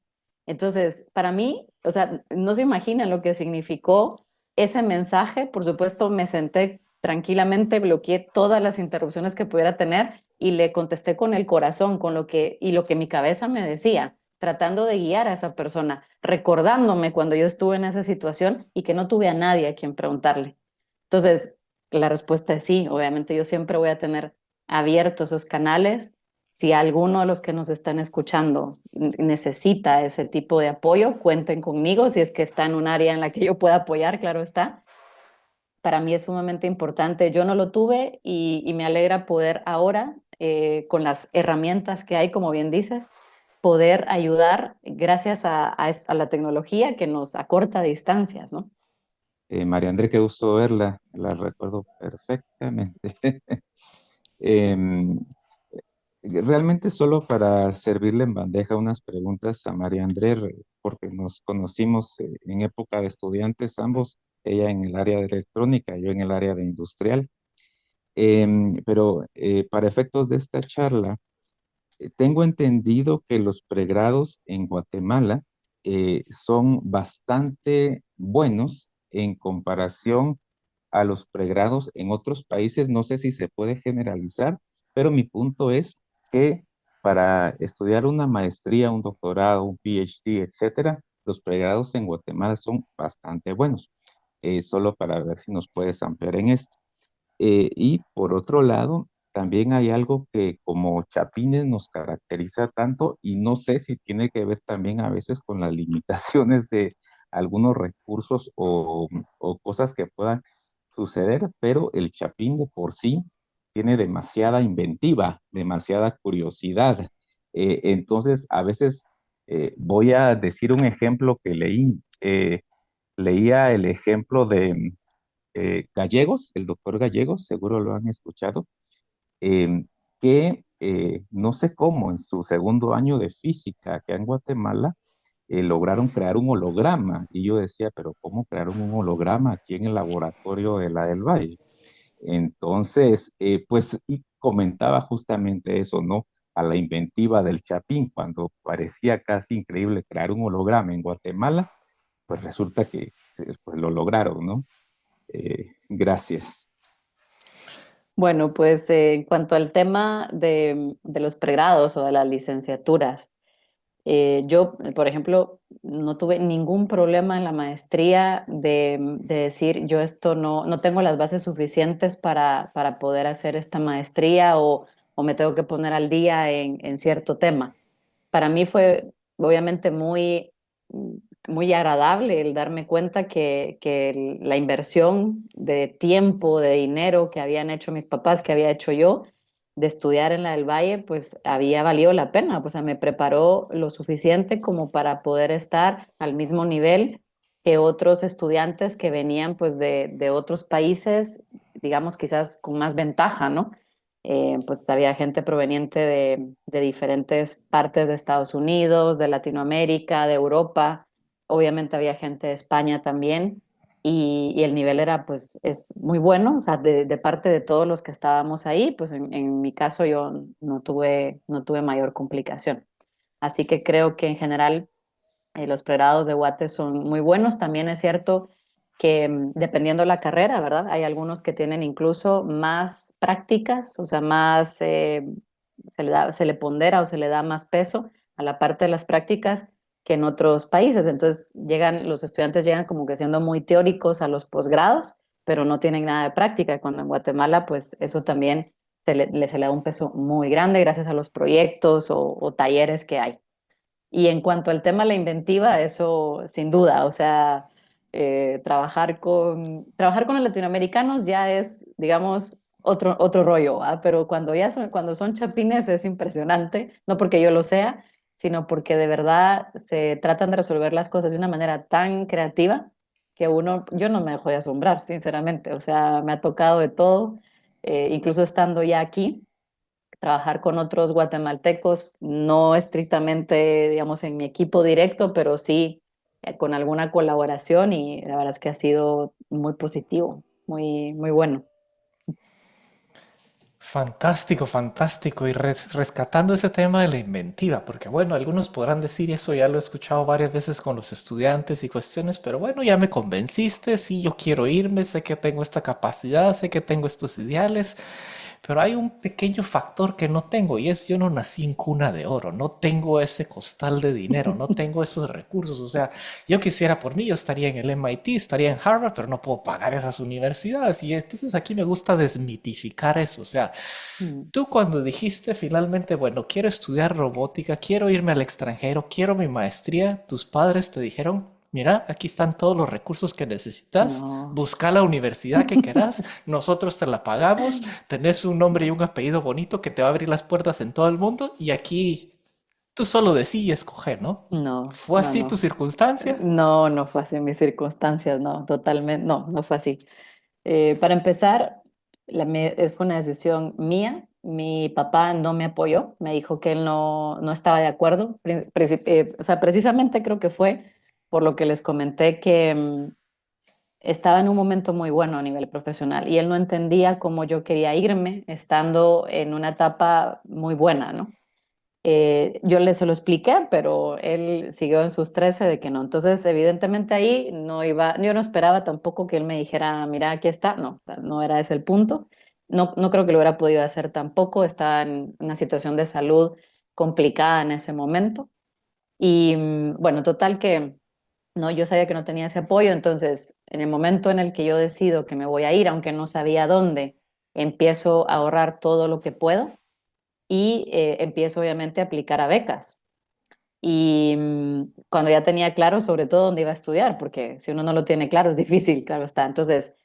Entonces, para mí, o sea, no se imaginan lo que significó ese mensaje. Por supuesto, me senté tranquilamente, bloqueé todas las interrupciones que pudiera tener y le contesté con el corazón, y lo que mi cabeza me decía, tratando de guiar a esa persona, recordándome cuando yo estuve en esa situación y que no tuve a nadie a quien preguntarle. Entonces, la respuesta es sí, obviamente yo siempre voy a tener abiertos esos canales. Si alguno de los que nos están escuchando necesita ese tipo de apoyo, cuenten conmigo. Si es que está en un área en la que yo pueda apoyar, claro está. Para mí es sumamente importante. Yo no lo tuve y me alegra poder ahora, con las herramientas que hay, como bien dices, poder ayudar gracias a la tecnología que nos acorta distancias, ¿no? María André, qué gusto verla, la recuerdo perfectamente. Em, Realmente solo para servirle en bandeja unas preguntas a María André, porque nos conocimos en época de estudiantes ambos, ella en el área de electrónica, yo en el área de industrial. Pero para efectos de esta charla, tengo entendido que los pregrados en Guatemala son bastante buenos en comparación a los pregrados en otros países. No sé si se puede generalizar, pero mi punto es que para estudiar una maestría, un doctorado, un PhD, etcétera, los pregrados en Guatemala son bastante buenos. Solo para ver si nos puedes ampliar en esto. Y por otro lado, también hay algo que como chapines nos caracteriza tanto y no sé si tiene que ver también a veces con las limitaciones de algunos recursos o cosas que puedan suceder, pero el chapín de por sí tiene demasiada inventiva, demasiada curiosidad. Entonces, a veces voy a decir un ejemplo que leí. Leía el ejemplo de Gallegos, el doctor Gallegos, seguro lo han escuchado, eh, que no sé cómo en su segundo año de física acá en Guatemala lograron crear un holograma. Y yo decía, pero ¿cómo crearon un holograma aquí en el laboratorio de la del Valle? Entonces, pues, y comentaba justamente eso, ¿no? A la inventiva del Chapín, cuando parecía casi increíble crear un holograma en Guatemala, pues resulta que pues, lo lograron, ¿no? Gracias. Bueno, pues en cuanto al tema de los pregrados o de las licenciaturas, yo, por ejemplo, no tuve ningún problema en la maestría de decir, yo esto no tengo las bases suficientes para poder hacer esta maestría o me tengo que poner al día en cierto tema. Para mí fue obviamente muy muy agradable el darme cuenta que la inversión de tiempo, de dinero que habían hecho mis papás, que había hecho yo, de estudiar en la del Valle, pues había valido la pena. O sea, me preparó lo suficiente como para poder estar al mismo nivel que otros estudiantes que venían pues de otros países, digamos quizás con más ventaja, ¿no? Pues había gente proveniente de diferentes partes de Estados Unidos, de Latinoamérica, de Europa. Obviamente había gente de España también y el nivel era pues es muy bueno, o sea, de parte de todos los que estábamos ahí, pues en mi caso yo no tuve mayor complicación. Así que creo que en general los pregrados de Guate son muy buenos. También es cierto que dependiendo la carrera, ¿verdad? Hay algunos que tienen incluso más prácticas, o sea, más se le pondera o se le da más peso a la parte de las prácticas que en otros países. Entonces los estudiantes llegan como que siendo muy teóricos a los posgrados, pero no tienen nada de práctica. Cuando en Guatemala, pues eso también se le da un peso muy grande gracias a los proyectos o talleres que hay. Y en cuanto al tema de la inventiva, eso sin duda, o sea, trabajar con los latinoamericanos ya es, digamos, otro rollo, ¿va? Pero cuando son chapines es impresionante, no porque yo lo sea, sino porque de verdad se tratan de resolver las cosas de una manera tan creativa que yo no me dejo de asombrar, sinceramente, o sea, me ha tocado de todo, incluso estando ya aquí trabajar con otros guatemaltecos, no estrictamente, digamos, en mi equipo directo, pero sí con alguna colaboración y la verdad es que ha sido muy positivo, muy, muy bueno. Fantástico, fantástico. Y rescatando ese tema de la inventiva, porque bueno, algunos podrán decir eso, ya lo he escuchado varias veces con los estudiantes y cuestiones, pero bueno, ya me convenciste, sí, yo quiero irme, sé que tengo esta capacidad, sé que tengo estos ideales, pero hay un pequeño factor que no tengo y es yo no nací en cuna de oro, no tengo ese costal de dinero, no tengo esos recursos. O sea, yo quisiera por mí, yo estaría en el MIT, estaría en Harvard, pero no puedo pagar esas universidades. Y entonces aquí me gusta desmitificar eso. O sea, Mm. tú cuando dijiste finalmente, bueno, quiero estudiar robótica, quiero irme al extranjero, quiero mi maestría, tus padres te dijeron, mira, aquí están todos los recursos que necesitas, No. busca la universidad que quieras, nosotros te la pagamos, tenés un nombre y un apellido bonito que te va a abrir las puertas en todo el mundo y aquí tú solo decí y escoge, ¿no? No, ¿Fue no, así tu no. circunstancia? No, no fue así en mis circunstancias, no, totalmente, no, no fue así. Para empezar, fue una decisión mía. Mi papá no me apoyó, me dijo que él no estaba de acuerdo. O sea, precisamente creo que fue por lo que les comenté que estaba en un momento muy bueno a nivel profesional y él no entendía cómo yo quería irme estando en una etapa muy buena, ¿no? Yo se lo expliqué, pero él siguió en sus 13 de que no. Entonces, evidentemente ahí no iba, yo no esperaba tampoco que él me dijera, mira, aquí está. No, no era ese el punto. No, no creo que lo hubiera podido hacer tampoco. Estaba en una situación de salud complicada en ese momento. Y bueno, total que no, yo sabía que no tenía ese apoyo. Entonces, en el momento en el que yo decido que me voy a ir, aunque no sabía dónde, empiezo a ahorrar todo lo que puedo y empiezo obviamente a aplicar a becas. Y cuando ya tenía claro sobre todo dónde iba a estudiar, porque si uno no lo tiene claro es difícil, claro está. Entonces,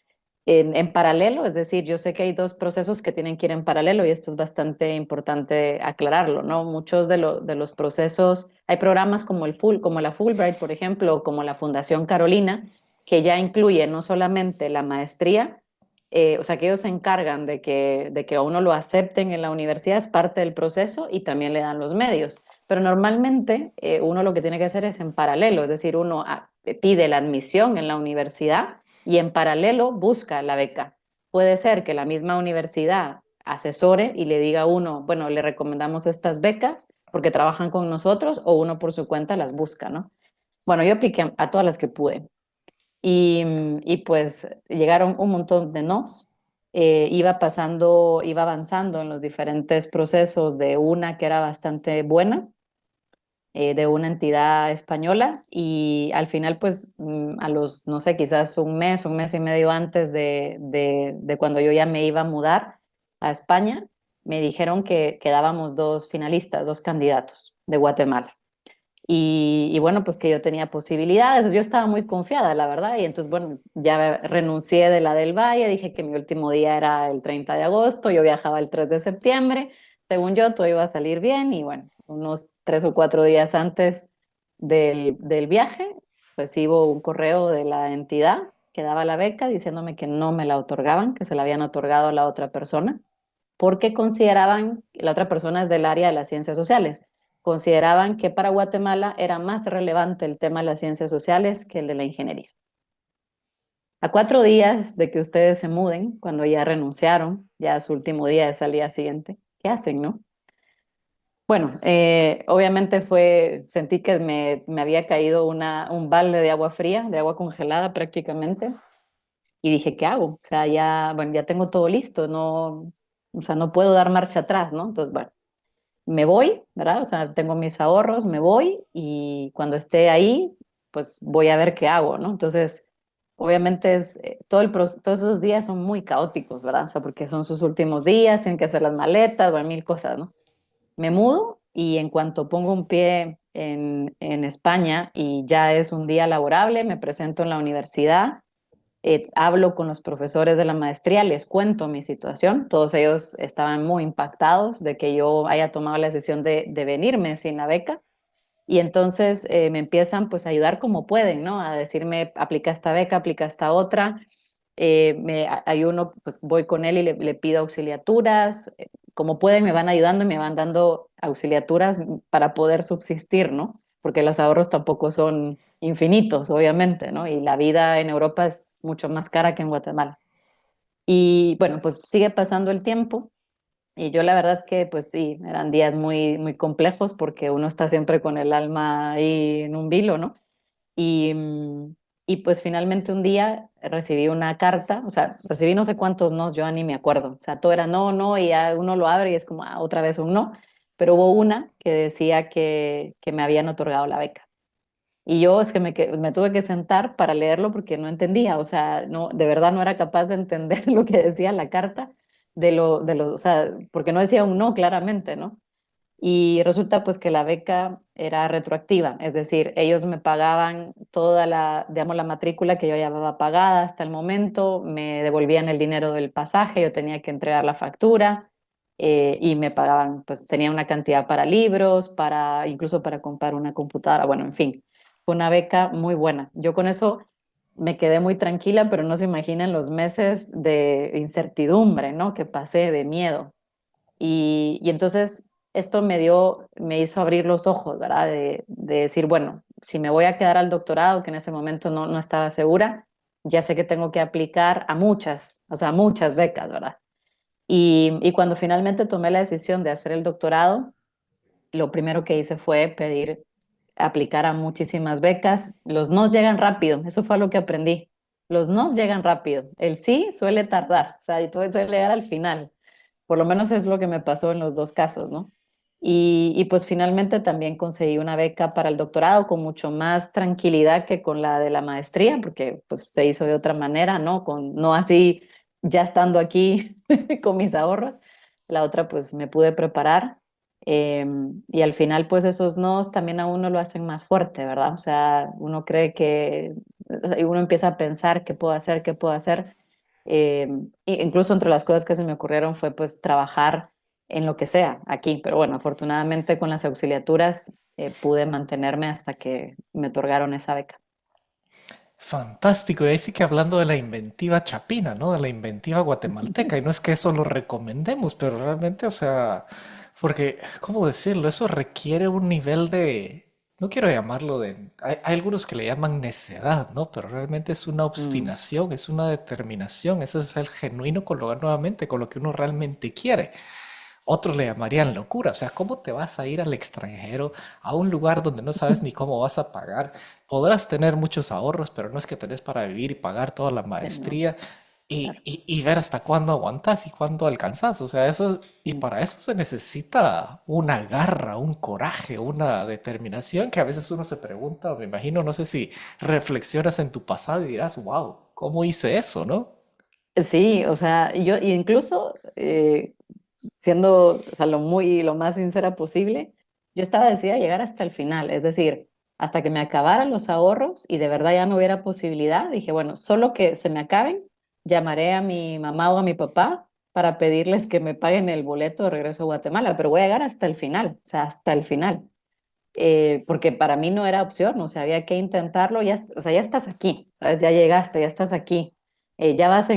en paralelo, es decir, yo sé que hay dos procesos que tienen que ir en paralelo y esto es bastante importante aclararlo, ¿no? Muchos de los procesos, hay programas como la Fulbright, por ejemplo, o como la Fundación Carolina, que ya incluye no solamente la maestría, o sea, que ellos se encargan de que a uno lo acepten en la universidad, es parte del proceso y también le dan los medios. Pero normalmente uno lo que tiene que hacer es en paralelo, es decir, uno pide la admisión en la universidad y en paralelo busca la beca. Puede ser que la misma universidad asesore y le diga a uno, bueno, le recomendamos estas becas porque trabajan con nosotros o uno por su cuenta las busca, ¿no? Bueno, yo apliqué a todas las que pude y pues llegaron un montón de nos. Iba avanzando en los diferentes procesos de una que era bastante buena de una entidad española y al final, pues a los, no sé, quizás un mes y medio antes de cuando yo ya me iba a mudar a España, me dijeron que quedábamos dos finalistas, dos candidatos de Guatemala. y bueno, pues que yo tenía posibilidades, yo estaba muy confiada, la verdad, y entonces, bueno, ya renuncié de la del Valle, dije que mi último día era el 30 de agosto, yo viajaba el 3 de septiembre, según yo todo iba a salir bien, y bueno, unos 3 o 4 días antes del viaje, recibo un correo de la entidad que daba la beca diciéndome que no me la otorgaban, que se la habían otorgado a la otra persona, porque consideraban, la otra persona es del área de las ciencias sociales, consideraban que para Guatemala era más relevante el tema de las ciencias sociales que el de la ingeniería. A 4 días de que ustedes se muden, cuando ya renunciaron, ya su último día es al día siguiente, ¿qué hacen, no? Bueno, obviamente sentí que me había caído un balde de agua fría, de agua congelada prácticamente, y dije, ¿qué hago? O sea, ya, bueno, ya tengo todo listo, no, o sea, no puedo dar marcha atrás, ¿no? Entonces, bueno, me voy, ¿verdad? O sea, tengo mis ahorros, me voy y cuando esté ahí, pues voy a ver qué hago, ¿no? Entonces, obviamente todos esos días son muy caóticos, ¿verdad? O sea, porque son sus últimos días, tienen que hacer las maletas, bueno, mil cosas, ¿no? Me mudo y en cuanto pongo un pie en España y ya es un día laborable, me presento en la universidad, hablo con los profesores de la maestría, les cuento mi situación. Todos ellos estaban muy impactados de que yo haya tomado la decisión de venirme sin la beca. Y entonces me empiezan pues a ayudar como pueden, ¿no? A decirme, aplica esta beca, aplica esta otra. Hay uno, pues voy con él y le pido auxiliaturas. Como pueden, me van ayudando y me van dando auxiliaturas para poder subsistir, ¿no? Porque los ahorros tampoco son infinitos, obviamente, ¿no? Y la vida en Europa es mucho más cara que en Guatemala. Y bueno, pues sigue pasando el tiempo y yo la verdad es que pues sí, eran días muy, muy complejos porque uno está siempre con el alma ahí en un vilo, ¿no? Y, y pues finalmente un día recibí una carta, o sea, recibí no sé cuántos no, yo ni me acuerdo, o sea, todo era no, no, y ya uno lo abre y es como otra vez un no, pero hubo una que decía que me habían otorgado la beca. Y yo es que me tuve que sentar para leerlo porque no entendía, o sea, no, de verdad no era capaz de entender lo que decía la carta o sea, porque no decía un no claramente, ¿no? Y resulta pues que la beca era retroactiva, es decir, ellos me pagaban toda digamos, la matrícula que yo ya llevaba pagada hasta el momento, me devolvían el dinero del pasaje, yo tenía que entregar la factura y me pagaban, pues tenía una cantidad para libros, incluso para comprar una computadora, bueno, en fin, fue una beca muy buena. Yo con eso me quedé muy tranquila, pero no se imaginan los meses de incertidumbre, ¿no? Que pasé de miedo. Y entonces esto me hizo abrir los ojos, ¿verdad? De decir, bueno, si me voy a quedar al doctorado, que en ese momento no estaba segura, ya sé que tengo que aplicar a muchas, o sea, muchas becas, ¿verdad? Y cuando finalmente tomé la decisión de hacer el doctorado, lo primero que hice fue aplicar a muchísimas becas. Los no llegan rápido, eso fue lo que aprendí. Los no llegan rápido, el sí suele tardar, o sea, y todo suele llegar al final. Por lo menos es lo que me pasó en los dos casos, ¿no? Y pues finalmente también conseguí una beca para el doctorado con mucho más tranquilidad que con la de la maestría, porque pues se hizo de otra manera, ¿no? No así ya estando aquí con mis ahorros. La otra pues me pude preparar y al final pues esos nos también a uno lo hacen más fuerte, ¿verdad? O sea, uno cree que, o sea, y uno empieza a pensar qué puedo hacer, qué puedo hacer. Incluso entre las cosas que se me ocurrieron fue pues trabajar en lo que sea aquí, pero bueno, afortunadamente con las auxiliaturas pude mantenerme hasta que me otorgaron esa beca. Fantástico, y ahí sí que hablando de la inventiva chapina, ¿no? De la inventiva guatemalteca, y no es que eso lo recomendemos, pero realmente, o sea, porque, ¿cómo decirlo? Eso requiere un nivel de, no quiero llamarlo hay algunos que le llaman necedad, ¿no? Pero realmente es una Mm, obstinación, es una determinación, ese es el genuino colocar nuevamente con lo que uno realmente quiere. Otros le llamarían locura, o sea, ¿cómo te vas a ir al extranjero, a un lugar donde no sabes ni cómo vas a pagar? Podrás tener muchos ahorros, pero no es que tenés para vivir y pagar toda la no, maestría claro. y ver hasta cuándo aguantás y cuándo alcanzás. O sea, eso, y Mm. para eso se necesita una garra, un coraje, una determinación que a veces uno se pregunta, me imagino, no sé si reflexionas en tu pasado y dirás, wow, ¿cómo hice eso, no? Sí, o sea, yo incluso siendo o sea, lo más sincera posible, yo estaba decidida a llegar hasta el final, es decir, hasta que me acabaran los ahorros y de verdad ya no hubiera posibilidad, dije, bueno, solo que se me acaben, llamaré a mi mamá o a mi papá para pedirles que me paguen el boleto de regreso a Guatemala, pero voy a llegar hasta el final, o sea, hasta el final. Porque para mí no era opción, o sea, había que intentarlo, ya, o sea, ya estás aquí, ¿sabes? Ya llegaste, ya estás aquí, ya vas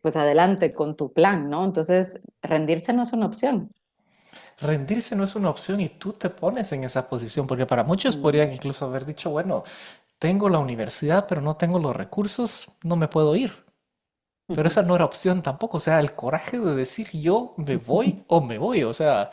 pues adelante con tu plan, ¿no? Entonces, rendirse no es una opción. Rendirse no es una opción y tú te pones en esa posición, porque para muchos Mm, podrían incluso haber dicho, bueno, tengo la universidad, pero no tengo los recursos, no me puedo ir. Pero ujú. esa no era opción tampoco, o sea, el coraje de decir yo me voy o me voy, o sea,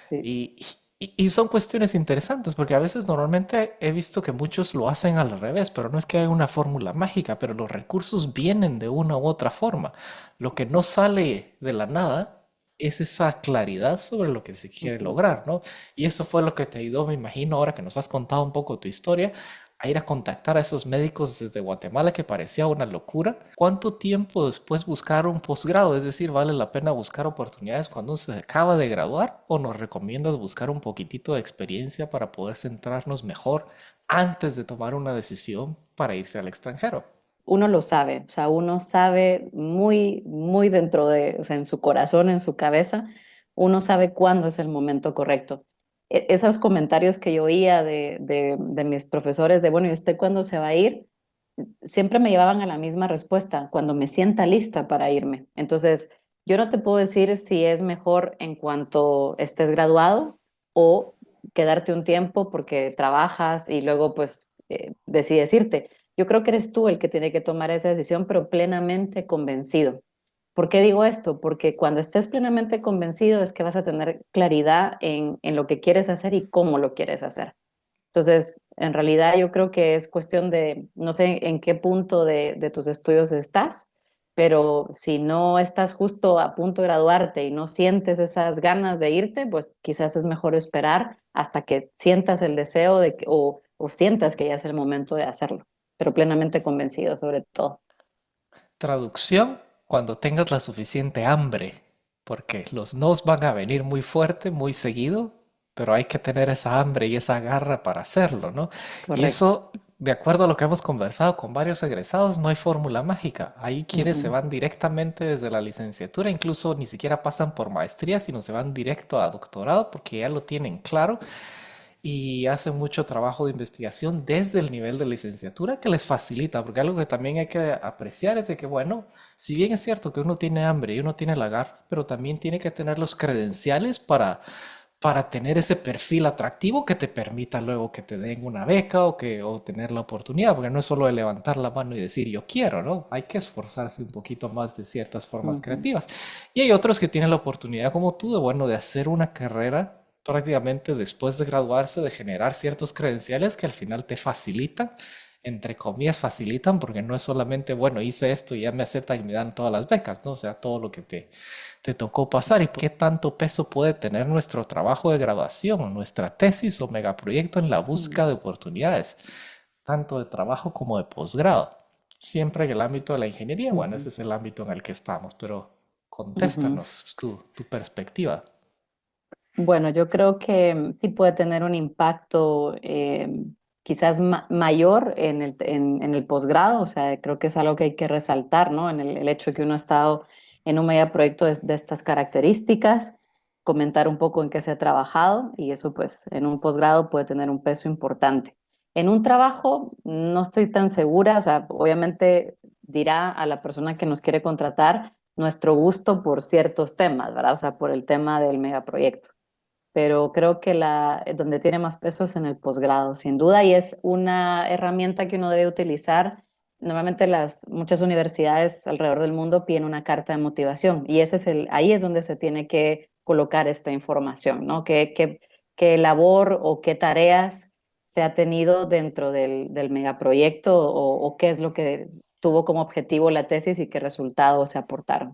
Sí. y, y son cuestiones interesantes, porque a veces normalmente he visto que muchos lo hacen al revés, pero no es que haya una fórmula mágica, pero los recursos vienen de una u otra forma. Lo que no sale de la nada es esa claridad sobre lo que se quiere Ujú. lograr, ¿no? Y eso fue lo que te ayudó, me imagino, ahora que nos has contado un poco tu historia, a ir a contactar a esos médicos desde Guatemala que parecía una locura. ¿Cuánto tiempo después buscar un posgrado? Es decir, ¿vale la pena buscar oportunidades cuando uno se acaba de graduar o nos recomiendas buscar un poquitito de experiencia para poder centrarnos mejor antes de tomar una decisión para irse al extranjero? Uno lo sabe, o sea, uno sabe muy, muy dentro de, o sea, en su corazón, en su cabeza, uno sabe cuándo es el momento correcto. Esos comentarios que yo oía de mis profesores de, bueno, ¿y usted cuándo se va a ir? Siempre me llevaban a la misma respuesta, cuando me sienta lista para irme. Entonces, yo no te puedo decir si es mejor en cuanto estés graduado o quedarte un tiempo porque trabajas y luego pues decides irte. Yo creo que eres tú el que tiene que tomar esa decisión, pero plenamente convencido. ¿Por qué digo esto? Porque cuando estés plenamente convencido es que vas a tener claridad en lo que quieres hacer y cómo lo quieres hacer. Entonces, en realidad yo creo que es cuestión de, no sé en qué punto de tus estudios estás, pero si no estás justo a punto de graduarte y no sientes esas ganas de irte, pues quizás es mejor esperar hasta que sientas el deseo o sientas que ya es el momento de hacerlo, pero plenamente convencido sobre todo. Traducción, cuando tengas la suficiente hambre, porque los nos van a venir muy fuerte, muy seguido, pero hay que tener esa hambre y esa garra para hacerlo, ¿no? Y Correcto. eso, de acuerdo a lo que hemos conversado con varios egresados, no hay fórmula mágica. Hay Mm, quienes se mm. van directamente desde la licenciatura, incluso ni siquiera pasan por maestría, sino se van directo a doctorado porque ya lo tienen claro y hacen mucho trabajo de investigación desde el nivel de licenciatura que les facilita, porque algo que también hay que apreciar es de que, bueno, si bien es cierto que uno tiene hambre y uno tiene lagar, pero también tiene que tener los credenciales para tener ese perfil atractivo que te permita luego que te den una beca o tener la oportunidad, porque no es solo de levantar la mano y decir yo quiero, ¿no? Hay que esforzarse un poquito más de ciertas formas Ujú. creativas. Y hay otros que tienen la oportunidad como tú de, bueno, de hacer una carrera prácticamente después de graduarse, de generar ciertos credenciales que al final te facilitan, entre comillas facilitan, porque no es solamente, bueno, hice esto y ya me aceptan y me dan todas las becas, ¿no? O sea, todo lo que te tocó pasar y qué tanto peso puede tener nuestro trabajo de graduación, nuestra tesis o megaproyecto en la búsqueda de Mm, oportunidades, tanto de trabajo como de posgrado. Siempre en el ámbito de la ingeniería, bueno, ese ujú, es el ámbito en el que estamos, pero ujú. contéstanos tu perspectiva. Bueno, yo creo que sí puede tener un impacto quizás mayor en el posgrado, o sea, creo que es algo que hay que resaltar, ¿no? En el hecho de que uno ha estado en un megaproyecto de estas características, comentar un poco en qué se ha trabajado y eso pues en un posgrado puede tener un peso importante. En un trabajo no estoy tan segura, o sea, obviamente dirá a la persona que nos quiere contratar nuestro gusto por ciertos temas, ¿verdad? O sea, por el tema del megaproyecto, pero creo que donde tiene más peso es en el posgrado, sin duda, y es una herramienta que uno debe utilizar. Normalmente muchas universidades alrededor del mundo piden una carta de motivación y ahí es donde se tiene que colocar esta información, ¿no? ¿Qué labor o qué tareas se ha tenido dentro del megaproyecto o qué es lo que tuvo como objetivo la tesis y qué resultados se aportaron?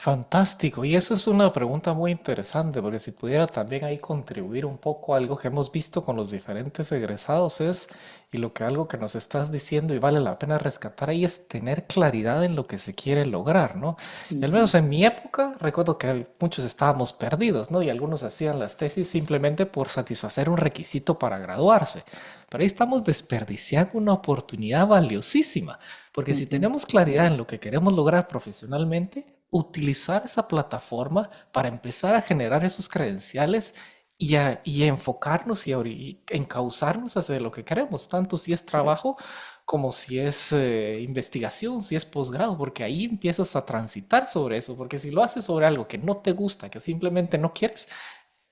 Fantástico. Y eso es una pregunta muy interesante, porque si pudiera también ahí contribuir un poco a algo que hemos visto con los diferentes egresados es, y lo que algo que nos estás diciendo y vale la pena rescatar ahí es tener claridad en lo que se quiere lograr, ¿no? Y al Ujú. menos en mi época recuerdo que muchos estábamos perdidos, ¿no? Y algunos hacían las tesis simplemente por satisfacer un requisito para graduarse. Pero ahí estamos desperdiciando una oportunidad valiosísima, porque si Ujú. tenemos claridad en lo que queremos lograr profesionalmente, utilizar esa plataforma para empezar a generar esos credenciales y a enfocarnos y encauzarnos hacia lo que queremos, tanto si es Correcto. trabajo como si es investigación, si es posgrado, porque ahí empiezas a transitar sobre eso, porque si lo haces sobre algo que no te gusta, que simplemente no quieres,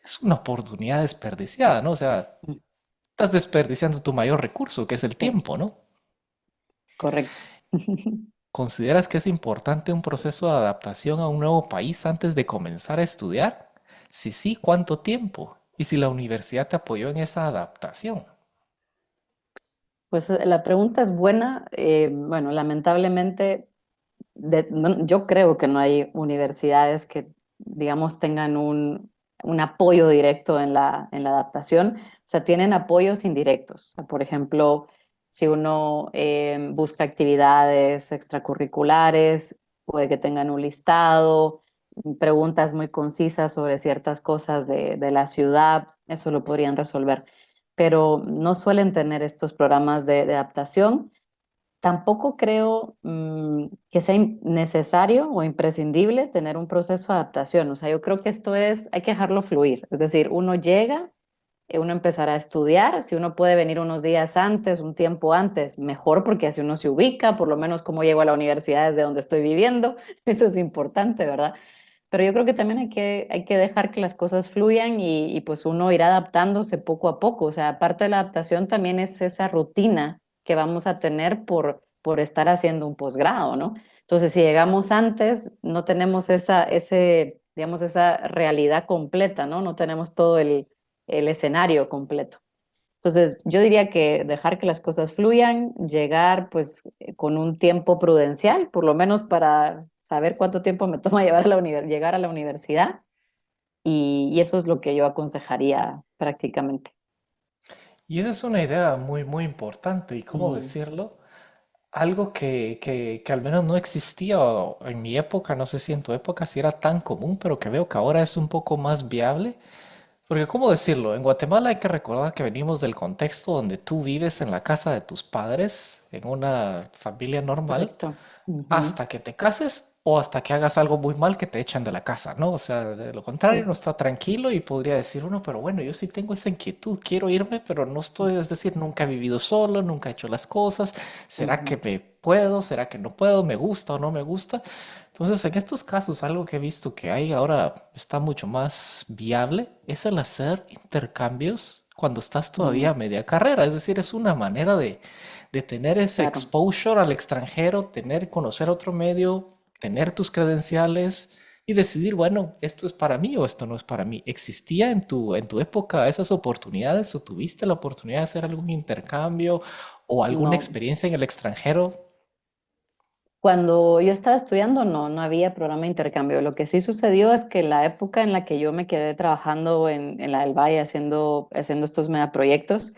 es una oportunidad desperdiciada, ¿no? O sea, Mm. estás desperdiciando tu mayor recurso, que es el Sí, tiempo, ¿no? correcto. ¿Consideras que es importante un proceso de adaptación a un nuevo país antes de comenzar a estudiar? Si sí, ¿cuánto tiempo? Y si la universidad te apoyó en esa adaptación. Pues la pregunta es buena. Bueno, lamentablemente, yo creo que no hay universidades que, digamos, tengan un apoyo directo en la adaptación. O sea, tienen apoyos indirectos. O sea, por ejemplo, si uno busca actividades extracurriculares, puede que tengan un listado, preguntas muy concisas sobre ciertas cosas de la ciudad, eso lo podrían resolver. Pero no suelen tener estos programas de adaptación. Tampoco creo que sea necesario o imprescindible tener un proceso de adaptación. O sea, yo creo que esto es, hay que dejarlo fluir. Es decir, uno llega, uno empezará a estudiar. Si uno puede venir unos días antes, un tiempo antes, mejor, porque así uno se ubica, por lo menos cómo llego a la universidad desde donde estoy viviendo. Eso es importante, ¿verdad? Pero yo creo que también hay que dejar que las cosas fluyan y pues uno irá adaptándose poco a poco. O sea, aparte de la adaptación también es esa rutina que vamos a tener por estar haciendo un posgrado, ¿no? Entonces, si llegamos antes, no tenemos digamos, esa realidad completa, ¿no? No tenemos todo el escenario completo. Entonces, yo diría que dejar que las cosas fluyan, llegar pues con un tiempo prudencial, por lo menos para saber cuánto tiempo me toma llegar a la universidad y eso es lo que yo aconsejaría prácticamente. Y esa es una idea muy, muy importante. ¿Y cómo Ujú. decirlo? Algo que al menos no existía en mi época, no sé si en tu época si era tan común, pero que veo que ahora es un poco más viable. Porque, ¿cómo decirlo? En Guatemala hay que recordar que venimos del contexto donde tú vives en la casa de tus padres, en una familia normal, Correcto. Ujú. hasta que te cases o hasta que hagas algo muy mal que te echan de la casa, ¿no? O sea, de lo contrario, Sí. no está tranquilo y podría decir uno, pero bueno, yo sí tengo esa inquietud, quiero irme, pero no estoy, es decir, nunca he vivido solo, nunca he hecho las cosas, ¿será que Ujú. me puedo? ¿Será que no puedo? ¿Me gusta o no me gusta? Entonces, en estos casos, algo que he visto que hay ahora está mucho más viable es el hacer intercambios cuando estás todavía Ujú. a media carrera. Es decir, es una manera de tener ese Claro. exposure al extranjero, tener, conocer otro medio, tener tus credenciales y decidir, bueno, esto es para mí o esto no es para mí. ¿Existía en tu época esas oportunidades o tuviste la oportunidad de hacer algún intercambio o alguna No. experiencia en el extranjero? Cuando yo estaba estudiando, no había programa de intercambio. Lo que sí sucedió es que la época en la que yo me quedé trabajando en la del Valle haciendo estos megaproyectos,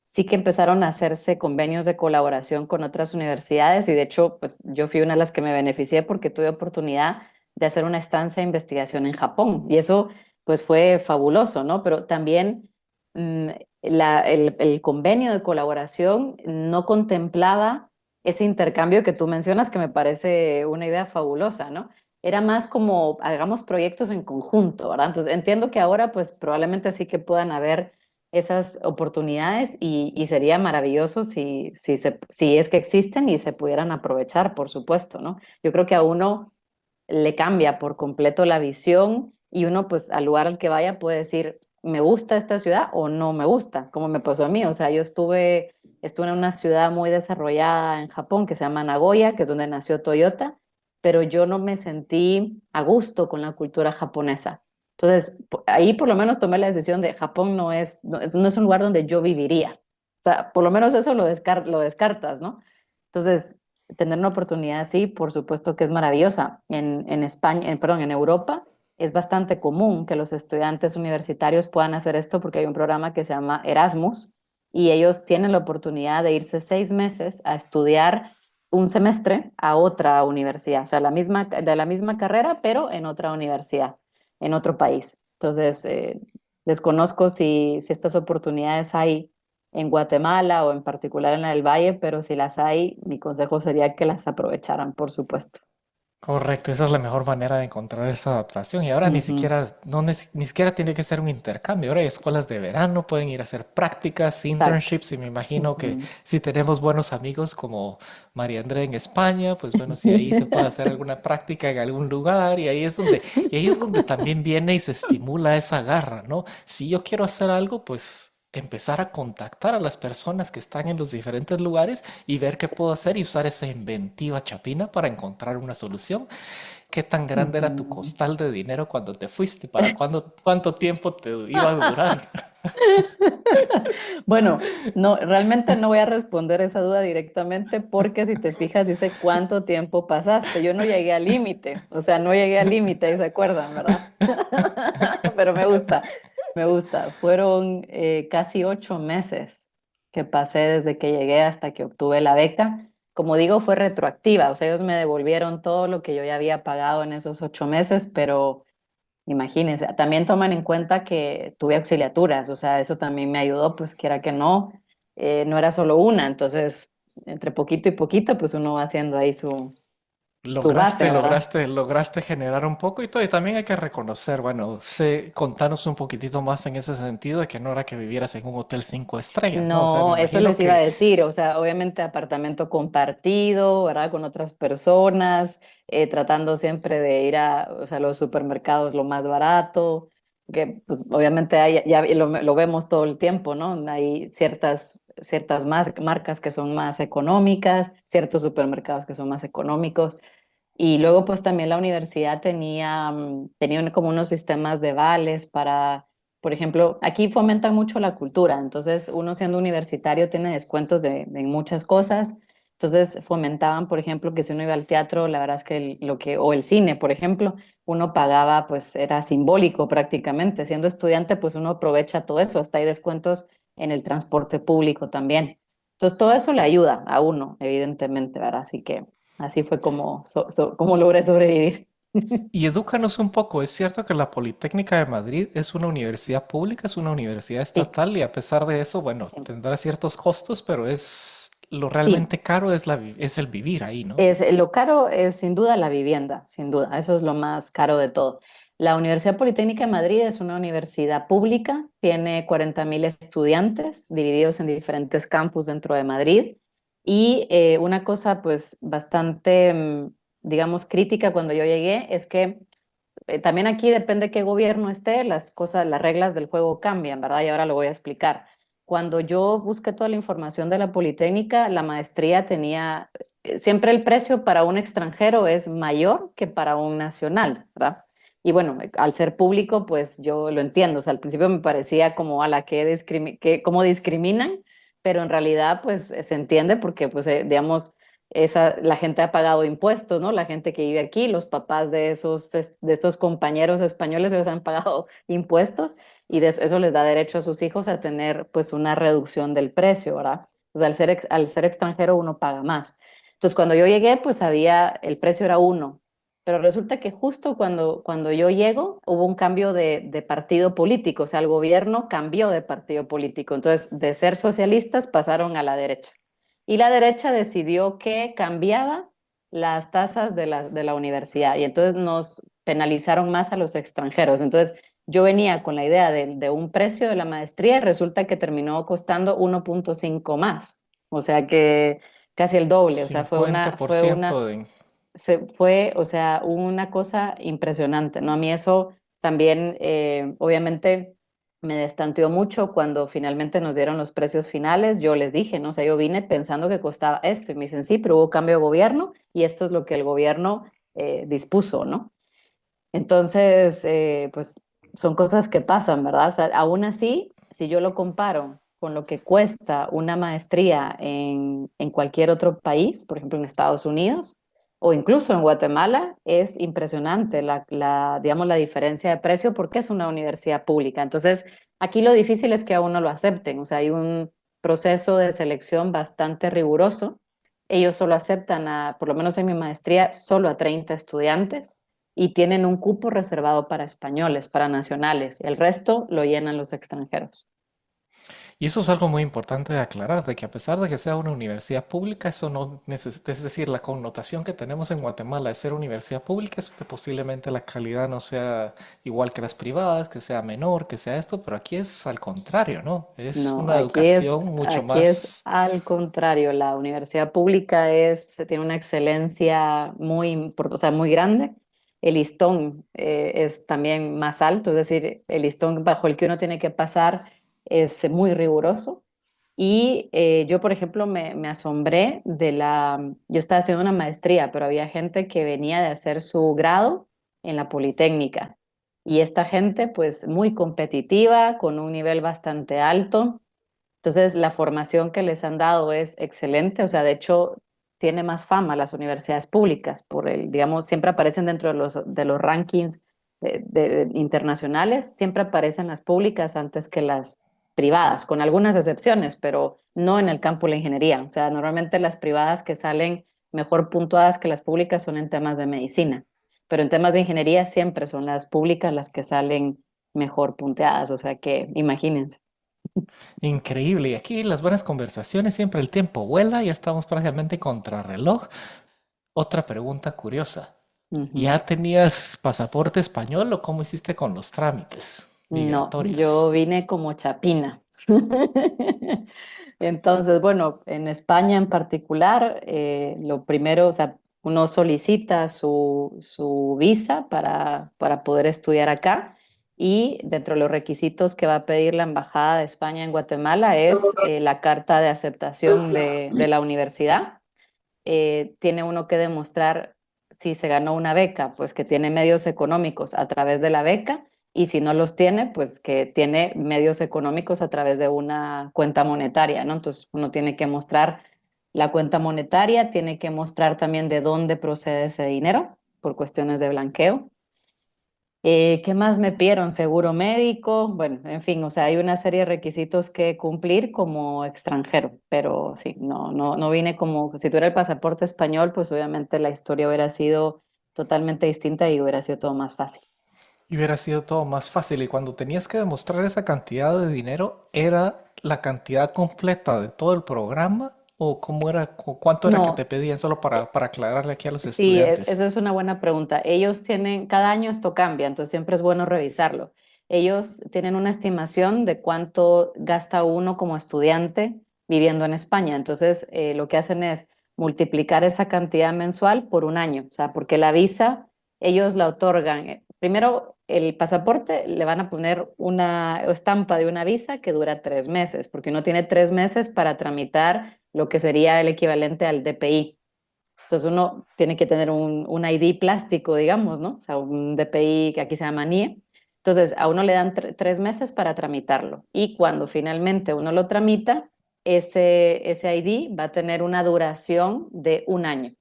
sí que empezaron a hacerse convenios de colaboración con otras universidades y de hecho, pues yo fui una de las que me beneficié porque tuve oportunidad de hacer una estancia de investigación en Japón y eso pues fue fabuloso, ¿no? Pero también mm, el convenio de colaboración no contemplaba ese intercambio que tú mencionas, que me parece una idea fabulosa, ¿no? Era más como hagamos proyectos en conjunto, ¿verdad? Entonces, entiendo que ahora, pues probablemente sí que puedan haber esas oportunidades y sería maravilloso si es que existen y se pudieran aprovechar, por supuesto, ¿no? Yo creo que a uno le cambia por completo la visión y uno pues al lugar al que vaya puede decir, me gusta esta ciudad o no me gusta, como me pasó a mí. O sea, estuve en una ciudad muy desarrollada en Japón que se llama Nagoya, que es donde nació Toyota, pero yo no me sentí a gusto con la cultura japonesa. Entonces, ahí por lo menos tomé la decisión de Japón no es un lugar donde yo viviría. O sea, por lo menos eso lo descartas, ¿no? Entonces, tener una oportunidad así, por supuesto que es maravillosa. En España, perdón, en Europa es bastante común que los estudiantes universitarios puedan hacer esto porque hay un programa que se llama Erasmus y ellos tienen la oportunidad de irse 6 meses a estudiar un semestre a otra universidad, o sea, de la misma carrera, pero en otra universidad, en otro país. Entonces, desconozco si estas oportunidades hay en Guatemala o en particular en la del Valle, pero si las hay, mi consejo sería que las aprovecharan, por supuesto. Correcto, esa es la mejor manera de encontrar esa adaptación. Y ahora ni Ujú, siquiera, no, ni siquiera tiene que ser un intercambio. Ahora hay escuelas de verano, pueden ir a hacer prácticas, exacto. internships, y me imagino que Ujú. si tenemos buenos amigos como María André en España, pues bueno, si ahí se puede hacer Sí. alguna práctica en algún lugar, y ahí es donde también viene y se estimula esa garra, ¿no? Si yo quiero hacer algo, pues empezar a contactar a las personas que están en los diferentes lugares y ver qué puedo hacer y usar esa inventiva chapina para encontrar una solución. ¿Qué tan grande era tu Ujú. costal de dinero cuando te fuiste? ¿Cuánto tiempo te iba a durar? Bueno, no, realmente no voy a responder esa duda directamente porque si te fijas dice cuánto tiempo pasaste. Yo no llegué al límite, o sea, no llegué al límite, ¿se acuerdan, verdad? Pero me gusta, me gusta. Fueron casi 8 meses que pasé desde que llegué hasta que obtuve la beca. Como digo, fue retroactiva, o sea, ellos me devolvieron todo lo que yo ya había pagado en esos 8 meses, pero imagínense, también toman en cuenta que tuve auxiliaturas, o sea, eso también me ayudó, pues quiera que no, no era solo una, entonces entre poquito y poquito, pues uno va haciendo ahí su base, Lograste, ¿verdad? lograste, lograste generar un poco y todo. Y también hay que reconocer, bueno, contanos un poquitito más en ese sentido de que no era que vivieras en un hotel 5 estrellas, ¿no? O sea, me No, eso imagino les iba a que decir, o sea, obviamente apartamento compartido, ¿verdad? Con otras personas, tratando siempre de ir a, o sea, los supermercados lo más barato, que pues obviamente hay, ya lo vemos todo el tiempo, ¿no? Hay ciertas marcas que son más económicas, ciertos supermercados que son más económicos. Y luego pues también la universidad tenía como unos sistemas de vales para, por ejemplo, aquí fomentan mucho la cultura, entonces uno siendo universitario tiene descuentos de muchas cosas, entonces fomentaban, por ejemplo, que si uno iba al teatro, la verdad es que o el cine, por ejemplo, uno pagaba, pues era simbólico prácticamente, siendo estudiante pues uno aprovecha todo eso, hasta hay descuentos en el transporte público también. Entonces todo eso le ayuda a uno, evidentemente, ¿verdad? Así que... Así fue como logré sobrevivir. Y edúcanos un poco, es cierto que la Politécnica de Madrid es una universidad pública, es una universidad Sí, estatal y a pesar de eso, bueno, sí, tendrá ciertos costos, pero es lo sí. realmente caro es el vivir ahí, ¿no? Lo caro es sin duda la vivienda, sin duda. Eso es lo más caro de todo. La Universidad Politécnica de Madrid es una universidad pública, tiene 40.000 estudiantes divididos en diferentes campus dentro de Madrid. Y una cosa pues bastante, digamos, crítica cuando yo llegué es que también aquí depende qué gobierno esté, las cosas, las reglas del juego cambian, ¿verdad? Y ahora lo voy a explicar. Cuando yo busqué toda la información de la Politécnica, la maestría tenía, siempre el precio para un extranjero es mayor que para un nacional, ¿verdad? Y bueno, al ser público, pues yo lo entiendo. O sea, al principio me parecía como a la cómo discriminan, pero en realidad, pues se entiende porque, pues, digamos, la gente ha pagado impuestos, ¿no? La gente que vive aquí, los papás de esos compañeros españoles, ellos han pagado impuestos y eso les da derecho a sus hijos a tener pues una reducción del precio, ¿verdad? O sea, al ser extranjero uno paga más. Entonces, cuando yo llegué, pues el precio era uno, pero resulta que justo cuando yo llego hubo un cambio de partido político, o sea, el gobierno cambió de partido político. Entonces, de ser socialistas pasaron a la derecha y la derecha decidió que cambiaba las tasas de la universidad y entonces nos penalizaron más a los extranjeros. Entonces yo venía con la idea de un precio de la maestría y resulta que terminó costando 1.5 más, o sea que casi el doble, o sea, fue Cincuenta una, por fue ciento una, de... o sea, una cosa impresionante, ¿no? A mí eso también, obviamente, me destanteó mucho cuando finalmente nos dieron los precios finales. Yo les dije, ¿no? O sea, yo vine pensando que costaba esto y me dicen, sí, pero hubo cambio de gobierno y esto es lo que el gobierno dispuso, ¿no? Entonces, pues son cosas que pasan, ¿verdad? O sea, aún así, si yo lo comparo con lo que cuesta una maestría en cualquier otro país, por ejemplo en Estados Unidos o incluso en Guatemala, es impresionante digamos, la diferencia de precio porque es una universidad pública. Entonces, aquí lo difícil es que a uno lo acepten, o sea, hay un proceso de selección bastante riguroso. Ellos solo aceptan por lo menos en mi maestría, solo a 30 estudiantes y tienen un cupo reservado para españoles, para nacionales. El resto lo llenan los extranjeros. Y eso es algo muy importante de aclarar, de que a pesar de que sea una universidad pública, eso no necesita, es decir, la connotación que tenemos en Guatemala de ser universidad pública es que posiblemente la calidad no sea igual que las privadas, que sea menor, que sea esto, pero aquí es al contrario, ¿no? Es No, una educación mucho aquí es más. al contrario. La universidad pública tiene una excelencia o sea, muy grande. El listón es también más alto, es decir, el listón bajo el que uno tiene que pasar es muy riguroso. Y yo, por ejemplo, me asombré yo estaba haciendo una maestría, pero había gente que venía de hacer su grado en la Politécnica. Y esta gente, pues, muy competitiva, con un nivel bastante alto. Entonces, la formación que les han dado es excelente. O sea, de hecho, tiene más fama las universidades públicas digamos, siempre aparecen dentro de los rankings internacionales, siempre aparecen las públicas antes que las privadas, con algunas excepciones, pero no en el campo de la ingeniería. O sea, normalmente las privadas que salen mejor puntuadas que las públicas son en temas de medicina, pero en temas de ingeniería siempre son las públicas las que salen mejor punteadas. O sea que imagínense. Increíble. Y aquí las buenas conversaciones, siempre el tiempo vuela, ya estamos prácticamente contra reloj. Otra pregunta curiosa. Ujú. ¿Ya tenías pasaporte español o cómo hiciste con los trámites No, migratorios? yo vine como chapina. Entonces, bueno, en España en particular, lo primero, o sea, uno solicita su visa para poder estudiar acá y dentro de los requisitos que va a pedir la Embajada de España en Guatemala es la carta de aceptación de la universidad. Tiene uno que demostrar si se ganó una beca, pues que tiene medios económicos a través de la beca y si no los tiene, pues que tiene medios económicos a través de una cuenta monetaria, ¿no? Entonces uno tiene que mostrar la cuenta monetaria, tiene que mostrar también de dónde procede ese dinero por cuestiones de blanqueo. ¿Qué más me pidieron? Seguro médico, bueno, en fin, o sea, hay una serie de requisitos que cumplir como extranjero, pero sí, no vine como, si tuviera el pasaporte español, pues obviamente la historia hubiera sido totalmente distinta y hubiera sido todo más fácil. Y hubiera sido todo más fácil. Y cuando tenías que demostrar esa cantidad de dinero, ¿era la cantidad completa de todo el programa? ¿O cómo era, cuánto era que te No, pedían? Solo para aclararle aquí a los sí, estudiantes. eso es una buena pregunta. Ellos tienen, cada año esto cambia, entonces siempre es bueno revisarlo. Ellos tienen una estimación de cuánto gasta uno como estudiante viviendo en España. Entonces, lo que hacen es multiplicar esa cantidad mensual por un año. O sea, porque la visa, ellos la otorgan. Primero, el pasaporte le van a poner una estampa de una visa que dura 3 meses, porque uno tiene 3 meses para tramitar lo que sería el equivalente al DPI. Entonces uno tiene que tener un ID plástico, digamos, ¿no? O sea, un DPI que aquí se llama NIE. Entonces a uno le dan 3 meses para tramitarlo y cuando finalmente uno lo tramita, ese ID va a tener una duración de un año.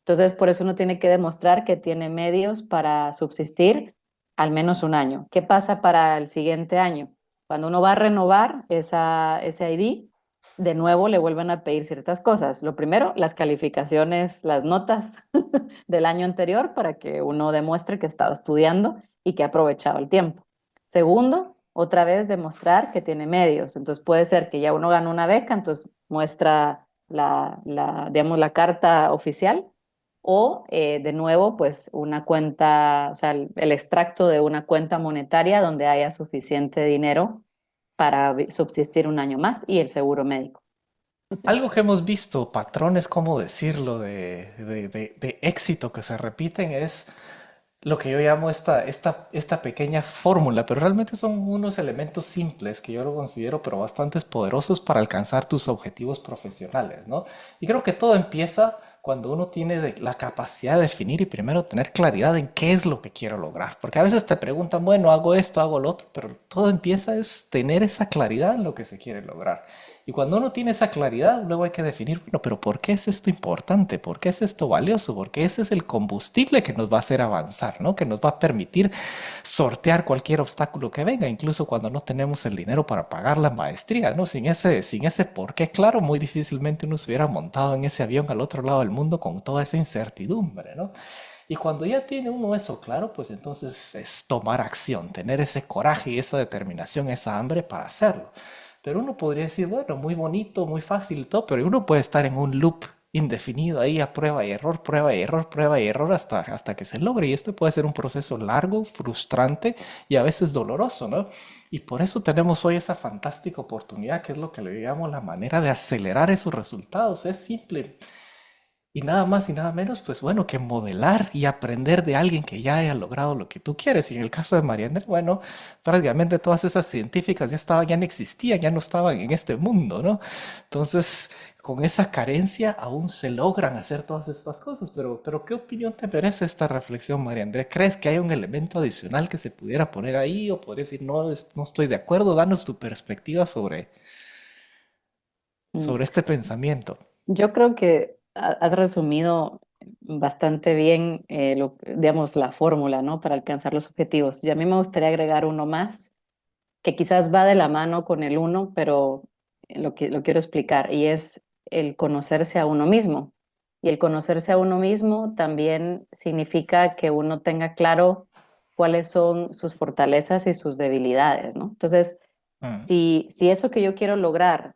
Entonces por eso uno tiene que demostrar que tiene medios para subsistir al menos un año. ¿Qué pasa para el siguiente año? Cuando uno va a renovar ese ID, de nuevo le vuelven a pedir ciertas cosas. Lo primero, las calificaciones, las notas del año anterior para que uno demuestre que ha estado estudiando y que ha aprovechado el tiempo. Segundo, otra vez demostrar que tiene medios. Entonces puede ser que ya uno ganó una beca, entonces muestra digamos, la carta oficial o de nuevo, pues una cuenta, o sea, el extracto de una cuenta monetaria donde haya suficiente dinero para subsistir un año más y el seguro médico. Algo que hemos visto, patrones, ¿cómo decirlo?, de éxito que se repiten es lo que yo llamo esta pequeña fórmula, pero realmente son unos elementos simples que yo lo considero, pero bastante poderosos para alcanzar tus objetivos profesionales, ¿no? Y creo que todo empieza cuando uno tiene la capacidad de definir y primero tener claridad en qué es lo que quiero lograr. Porque a veces te preguntan, bueno, hago esto, hago lo otro, pero todo empieza es tener esa claridad en lo que se quiere lograr. Y cuando uno tiene esa claridad, luego hay que definir, bueno, pero ¿por qué es esto importante? ¿Por qué es esto valioso? Porque ese es el combustible que nos va a hacer avanzar, ¿no? Que nos va a permitir sortear cualquier obstáculo que venga, incluso cuando no tenemos el dinero para pagar la maestría, ¿no? Sin ese por qué, claro, muy difícilmente uno se hubiera montado en ese avión al otro lado del mundo con toda esa incertidumbre, ¿no? Y cuando ya tiene uno eso claro, pues entonces es tomar acción, tener ese coraje y esa determinación, esa hambre para hacerlo. Pero uno podría decir, bueno, muy bonito, muy fácil y todo, pero uno puede estar en un loop indefinido ahí a prueba y error, prueba y error, prueba y error hasta que se logre. Y este puede ser un proceso largo, frustrante y a veces doloroso, ¿no? Y por eso tenemos hoy esa fantástica oportunidad, que es lo que le llamamos la manera de acelerar esos resultados. Es simple. Y nada más y nada menos, pues bueno, que modelar y aprender de alguien que ya haya logrado lo que tú quieres. Y en el caso de Mariana, bueno, prácticamente todas esas científicas ya no existían, ya no estaban en este mundo, ¿no? Entonces, con esa carencia aún se logran hacer todas estas cosas. Pero ¿qué opinión te merece esta reflexión, María Andrea? ¿Crees que hay un elemento adicional que se pudiera poner ahí? ¿O podrías decir, no, no estoy de acuerdo? Danos tu perspectiva Mm. sobre este pensamiento. Yo creo que has resumido bastante bien, digamos, la fórmula, ¿no? Para alcanzar los objetivos. Y a mí me gustaría agregar uno más, que quizás va de la mano con el uno, pero lo quiero explicar, y es el conocerse a uno mismo. Y el conocerse a uno mismo también significa que uno tenga claro cuáles son sus fortalezas y sus debilidades, ¿no? Entonces, Mm. si eso que yo quiero lograr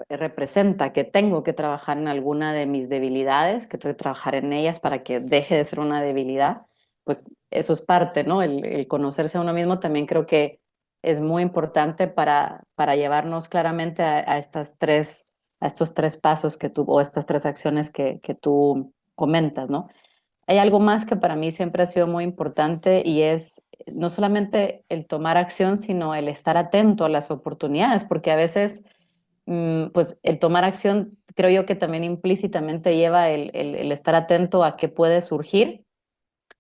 representa que tengo que trabajar en alguna de mis debilidades, que tengo que trabajar en ellas para que deje de ser una debilidad, pues eso es parte, ¿no? El conocerse a uno mismo también creo que es muy importante para llevarnos claramente a estos tres pasos que tú, o estas tres acciones que tú comentas, ¿no? Hay algo más que para mí siempre ha sido muy importante y es no solamente el tomar acción, sino el estar atento a las oportunidades, porque a veces pues el tomar acción creo yo que también implícitamente lleva el estar atento a qué puede surgir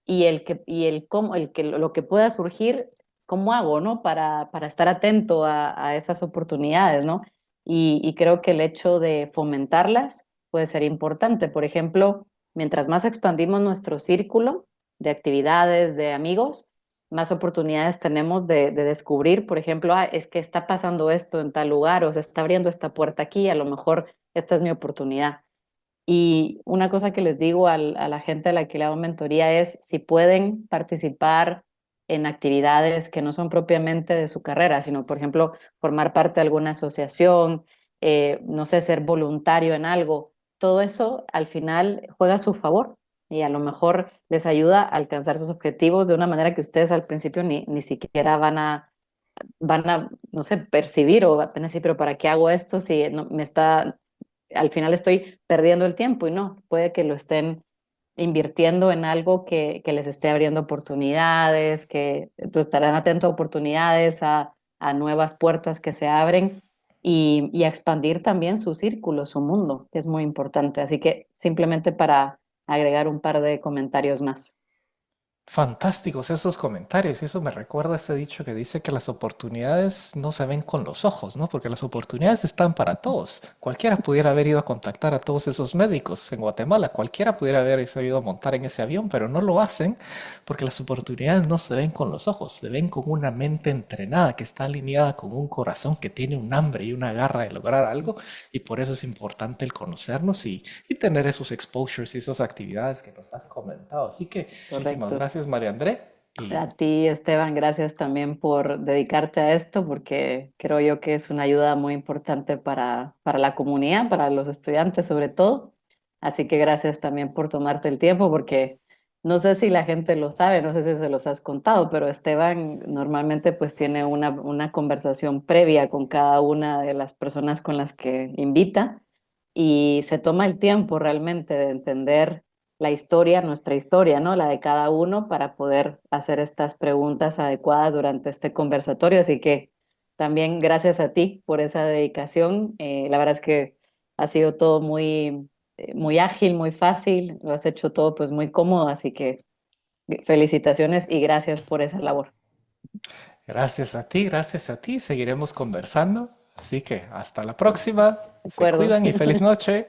y el cómo, el que lo que pueda surgir, cómo hago, ¿no? Para estar atento a esas oportunidades, ¿no? Y creo que el hecho de fomentarlas puede ser importante. Por ejemplo, mientras más expandimos nuestro círculo de actividades, de amigos, más oportunidades tenemos de descubrir, por ejemplo, es que está pasando esto en tal lugar o se está abriendo esta puerta aquí, a lo mejor esta es mi oportunidad. Y una cosa que les digo a la gente a la que le hago mentoría es si pueden participar en actividades que no son propiamente de su carrera, sino, por ejemplo, formar parte de alguna asociación, no sé, ser voluntario en algo, todo eso al final juega a su favor y a lo mejor les ayuda a alcanzar sus objetivos de una manera que ustedes al principio ni siquiera van a, no sé, percibir o van a decir, pero ¿para qué hago esto si no, al final estoy perdiendo el tiempo y no, puede que lo estén invirtiendo en algo que les esté abriendo oportunidades, que entonces estarán atentos a oportunidades, a nuevas puertas que se abren y a expandir también su círculo, su mundo, que es muy importante. Así que simplemente para agregar un par de comentarios más. Fantásticos esos comentarios y eso me recuerda a ese dicho que dice que las oportunidades no se ven con los ojos, ¿no? Porque las oportunidades están para todos. Cualquiera pudiera haber ido a contactar a todos esos médicos en Guatemala, cualquiera pudiera haber sabido montar en ese avión, pero no lo hacen porque las oportunidades no se ven con los ojos, se ven con una mente entrenada que está alineada con un corazón que tiene un hambre y una garra de lograr algo y por eso es importante el conocernos y tener esos exposures y esas actividades que nos has comentado. Así que muchísimas Correcto. gracias, María André. Y A ti, Esteban, gracias también por dedicarte a esto, porque creo yo que es una ayuda muy importante para la comunidad, para los estudiantes sobre todo. Así que gracias también por tomarte el tiempo, porque no sé si la gente lo sabe, no sé si se los has contado, pero Esteban normalmente pues tiene una conversación previa con cada una de las personas con las que invita y se toma el tiempo realmente de entender la historia, nuestra historia, ¿no? La de cada uno para poder hacer estas preguntas adecuadas durante este conversatorio. Así que también gracias a ti por esa dedicación. La verdad es que ha sido todo muy ágil, muy fácil. Lo has hecho todo pues muy cómodo. Así que felicitaciones y gracias por esa labor. Gracias a ti, gracias a ti. Seguiremos conversando. Así que hasta la próxima. De Se acuerdo. cuidan y feliz noche.